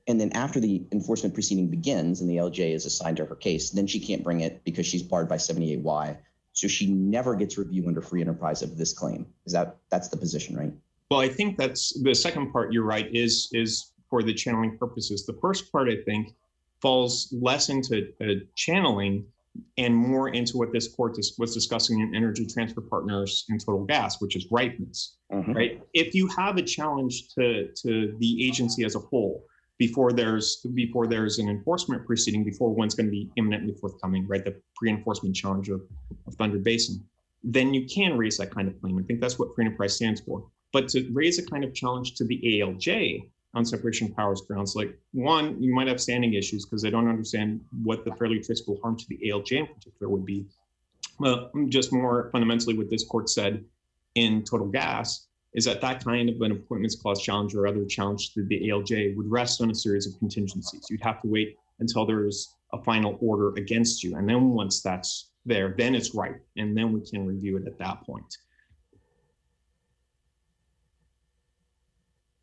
And then after the enforcement proceeding begins and the ALJ is assigned to her case, then she can't bring it because she's barred by 78Y. So she never gets review under free enterprise of this claim. That's the position, right? Well, I think that's the second part, you're right, is for the channeling purposes. The first part, I think, falls less into channeling and more into what this court was discussing in Energy Transfer Partners and Total Gas, which is ripeness, right? If you have a challenge to the agency as a whole, before there's an enforcement proceeding, before one's going to be imminently forthcoming, right? The pre-enforcement challenge of Thunder Basin, then you can raise that kind of claim. I think that's what free enterprise stands for. But to raise a kind of challenge to the ALJ on separation of powers grounds, like one, you might have standing issues because they don't understand what the fairly traceable harm to the ALJ in particular would be. Well, just more fundamentally, what this court said in Total Gas is that that kind of an appointments clause challenge or other challenge to the ALJ would rest on a series of contingencies. You'd have to wait until there's a final order against you. And then once that's there, then it's right. And then we can review it at that point.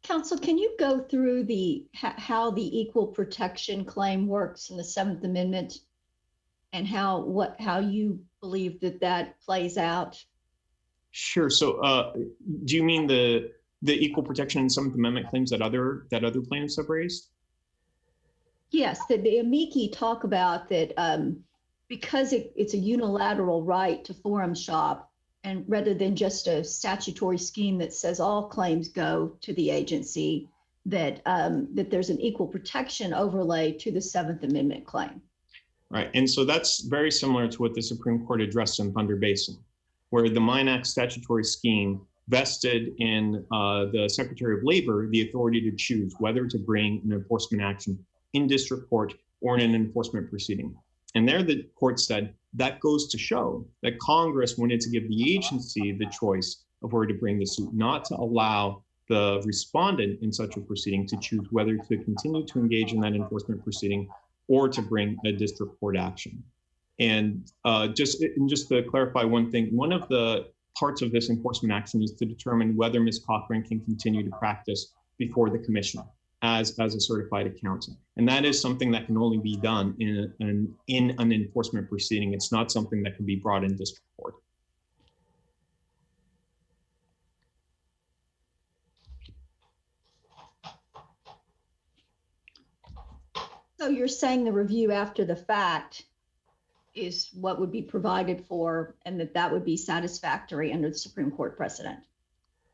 Counsel, can you go through how the equal protection claim works in the Seventh Amendment and how you believe that plays out? Sure. So do you mean the equal protection and Seventh Amendment claims that other plaintiffs have raised? Yes, the amici talk about that because it's a unilateral right to forum shop, and rather than just a statutory scheme that says all claims go to the agency, that there's an equal protection overlay to the Seventh Amendment claim. Right. And so that's very similar to what the Supreme Court addressed in Thunder Basin, where the Mine Act statutory scheme vested in the Secretary of Labor the authority to choose whether to bring an enforcement action in district court or in an enforcement proceeding. And there the court said that goes to show that Congress wanted to give the agency the choice of where to bring the suit, not to allow the respondent in such a proceeding to choose whether to continue to engage in that enforcement proceeding or to bring a district court action. And just to clarify one thing, one of the parts of this enforcement action is to determine whether Ms. Cochran can continue to practice before the commission as a certified accountant. And that is something that can only be done in an enforcement proceeding. It's not something that can be brought in district court. So So you're saying the review after the fact is what would be provided for, and that would be satisfactory under the Supreme Court precedent?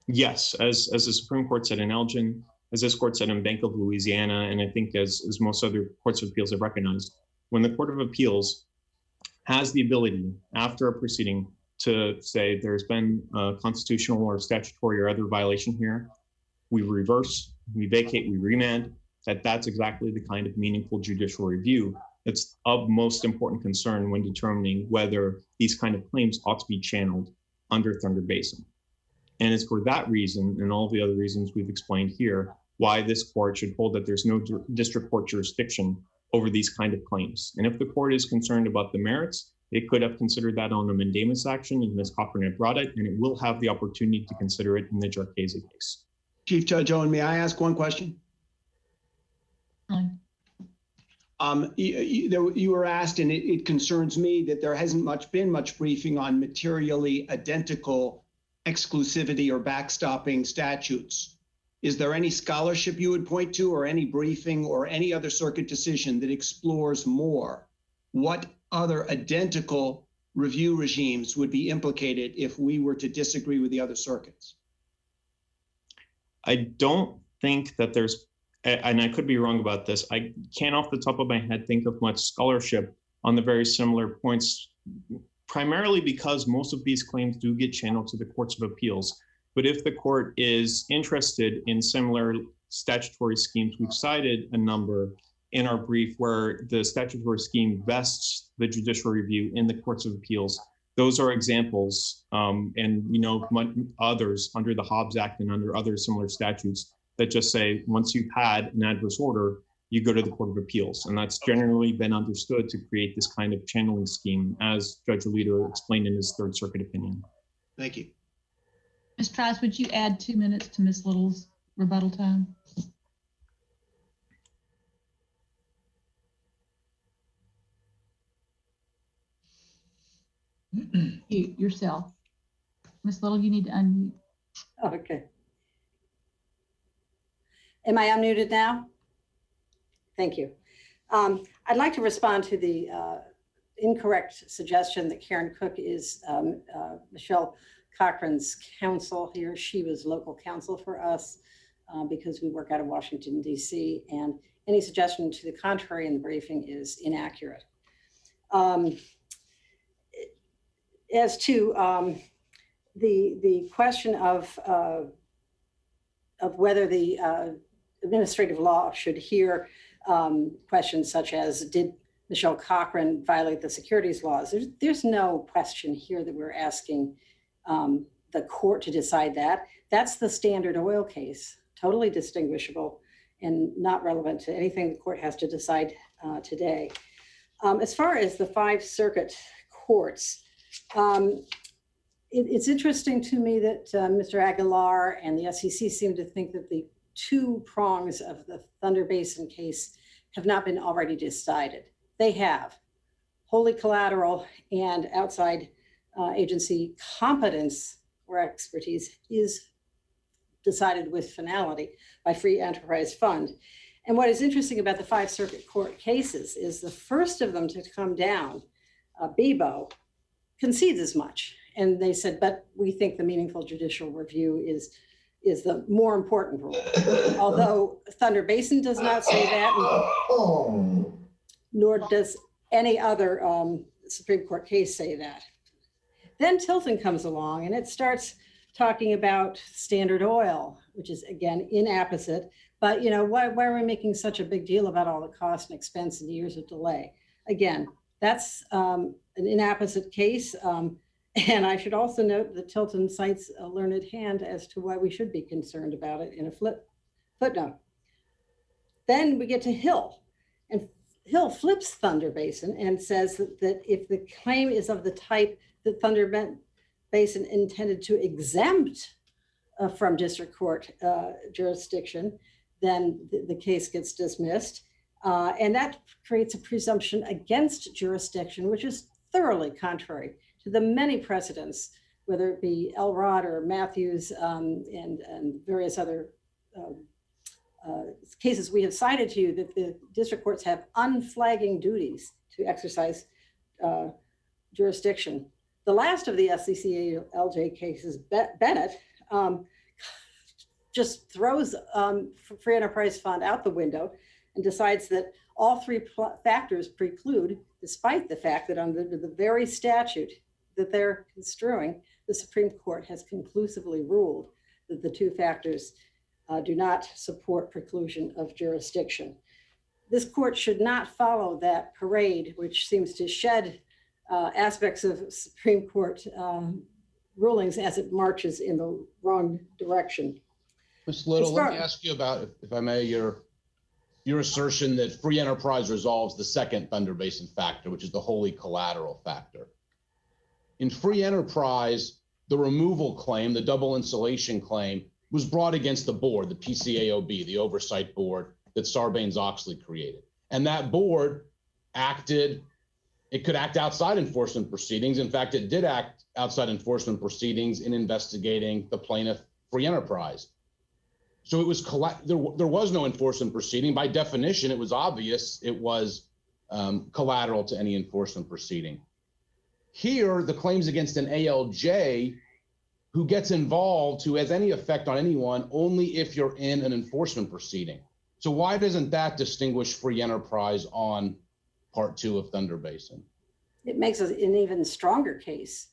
Yes, as the Supreme Court said in Elgin, as this court said in Banc of Louisiana, and I think as most other courts of appeals have recognized, when the Court of Appeals has the ability after a proceeding to say there's been a constitutional or statutory or other violation here, we reverse, we vacate, we remand, that's exactly the kind of meaningful judicial review that's of most important concern when determining whether these kind of claims ought to be channeled under Thunder Basin. And it's for that reason, and all the other reasons we've explained here, why this court should hold that there's no district court jurisdiction over these kind of claims. And if the court is concerned about the merits, it could have considered that on a mandamus action, and Ms. Cochran had brought it, and it will have the opportunity to consider it in the Jarchese case. Chief Judge Owen, may I ask one question? Fine. You were asked, and it concerns me that there hasn't been much briefing on materially identical exclusivity or backstopping statutes. Is there any scholarship you would point to, or any briefing or any other circuit decision that explores more what other identical review regimes would be implicated if we were to disagree with the other circuits? I don't think that there's, and I could be wrong about this, I can't off the top of my head think of much scholarship on the very similar points, primarily because most of these claims do get channeled to the courts of appeals. But if the court is interested in similar statutory schemes, we've cited a number in our brief where the statutory scheme vests the judicial review in the courts of appeals. Those are examples, and others under the Hobbs Act and under other similar statutes that just say, once you've had an adverse order, you go to the Court of Appeals. And that's generally been understood to create this kind of channeling scheme, as Judge Alito explained in his Third Circuit opinion. Thank you. Ms. Trice, would you add 2 minutes to Ms. Little's rebuttal time? Yourself. Ms. Little, you need to unmute. Okay. Am I unmuted now? Thank you. I'd like to respond to the incorrect suggestion that Karen Cook is Michelle Cochran's counsel here. She was local counsel for us because we work out of Washington, D.C., and any suggestion to the contrary in the briefing is inaccurate. As to the question of whether the administrative law should hear questions such as, did Michelle Cochran violate the securities laws? There's no question here that we're asking the court to decide that. That's the Standard Oil case, totally distinguishable and not relevant to anything the court has to decide today. As far as the 5 circuit courts, it's interesting to me that Mr. Aguilar and the SEC seem to think that the 2 prongs of the Thunder Basin case have not been already decided. They have. Wholly collateral and outside agency competence or expertise is decided with finality by Free Enterprise Fund. And what is interesting about the 5 circuit court cases is the first of them to come down, Bebo, concedes as much. And they said, but we think the meaningful judicial review is the more important rule. Although Thunder Basin does not say that, nor does any other Supreme Court case say that. Then Tilton comes along and it starts talking about Standard Oil, which is again inapposite. But why are we making such a big deal about all the cost and expense and years of delay? Again, that's an inapposite case. And I should also note that Tilton cites a learned hand as to why we should be concerned about it in a footnote. Then we get to Hill, and Hill flips Thunder Basin and says that if the claim is of the type that Thunder Basin intended to exempt from district court jurisdiction, then the case gets dismissed. And that creates a presumption against jurisdiction, which is thoroughly contrary to the many precedents, whether it be Elrod or Matthews and various other cases we have cited to you that the district courts have unflagging duties to exercise jurisdiction. The last of the SCCA-LJ cases, Bennett, just throws Free Enterprise Fund out the window and decides that all three factors preclude, despite the fact that under the very statute that they're construing, the Supreme Court has conclusively ruled that the two factors do not support preclusion of jurisdiction. This court should not follow that parade, which seems to shed aspects of Supreme Court rulings as it marches in the wrong direction. Ms. Little, let me ask you about, if I may, your assertion that free enterprise resolves the second Thunder Basin factor, which is the wholly collateral factor. In free enterprise, the removal claim, the double insulation claim, was brought against the board, the PCAOB, the oversight board that Sarbanes-Oxley created. And that board acted, it could act outside enforcement proceedings. In fact, it did act outside enforcement proceedings in investigating the plaintiff free enterprise. So it was there was no enforcement proceeding. By definition, it was obvious it was collateral to any enforcement proceeding. Here, the claims against an ALJ who gets involved, who has any effect on anyone, only if you're in an enforcement proceeding. So why doesn't that distinguish free enterprise on part 2 of Thunder Basin? It makes an even stronger case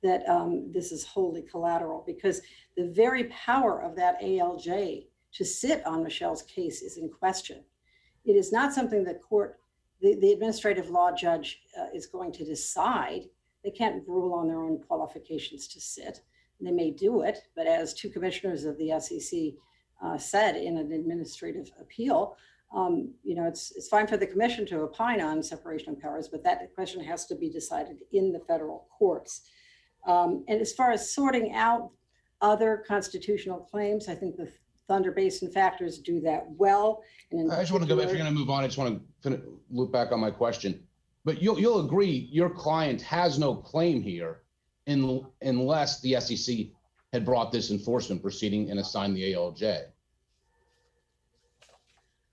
that this is wholly collateral, because the very power of that ALJ to sit on Michelle's case is in question. It is not something the court, the administrative law judge is going to decide. They can't rule on their own qualifications to sit. They may do it, but as two commissioners of the SEC said in an administrative appeal, it's fine for the commission to opine on separation of powers, but that question has to be decided in the federal courts. And as far as sorting out other constitutional claims, I think the Thunder Basin factors do that well. And I just want to go, if you're going to move on, I just want to loop back on my question. But you'll agree your client has no claim here unless the SEC had brought this enforcement proceeding and assigned the ALJ.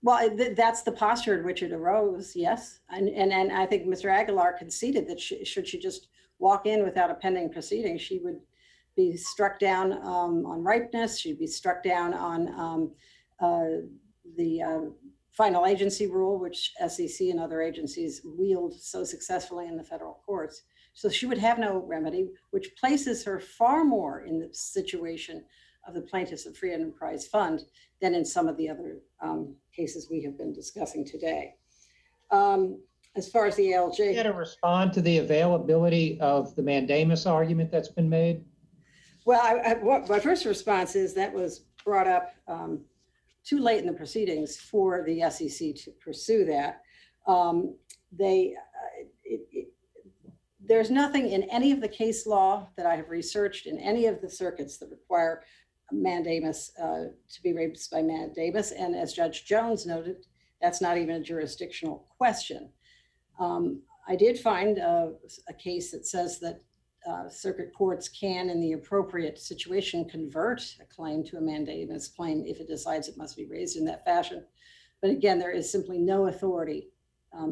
Well, that's the posture in which it arose, yes. And I think Mr. Aguilar conceded that should she just walk in without a pending proceeding, she would be struck down on ripeness. She'd be struck down on the final agency rule, which SEC and other agencies wield so successfully in the federal courts. So she would have no remedy, which places her far more in the situation of the plaintiffs of Free Enterprise Fund than in some of the other cases we have been discussing today. As far as the ALJ. Can you respond to the availability of the mandamus argument that's been made? Well, my first response is that was brought up too late in the proceedings for the SEC to pursue that. There's nothing in any of the case law that I have researched in any of the circuits that require mandamus to be raised by mandamus. And as Judge Jones noted, that's not even a jurisdictional question. I did find a case that says that circuit courts can, in the appropriate situation, convert a claim to a mandamus claim if it decides it must be raised in that fashion. But again, there is simply no authority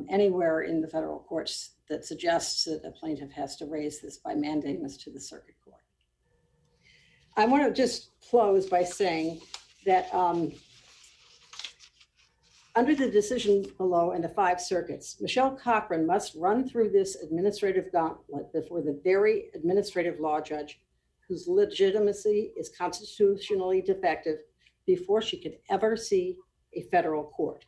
anywhere in the federal courts that suggests that a plaintiff has to raise this by mandamus to the circuit court. I want to just close by saying that under the decision below in the 5 circuits, Michelle Cochran must run through this administrative gauntlet before the very administrative law judge whose legitimacy is constitutionally defective before she could ever see a federal court.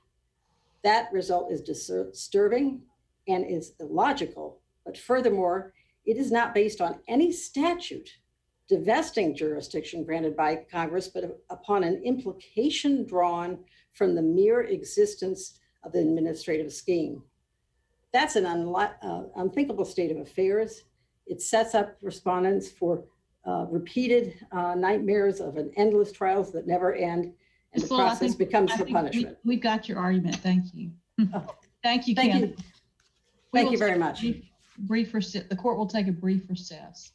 That result is disturbing and is illogical, but furthermore, it is not based on any statute divesting jurisdiction granted by Congress, but upon an implication drawn from the mere existence of the administrative scheme. That's an unthinkable state of affairs. It sets up respondents for repeated nightmares of an endless trials that never end, and the process becomes the punishment. We got your argument. Thank you. Thank you, Thank Kim. you. Thank you very much. The court will take a brief recess.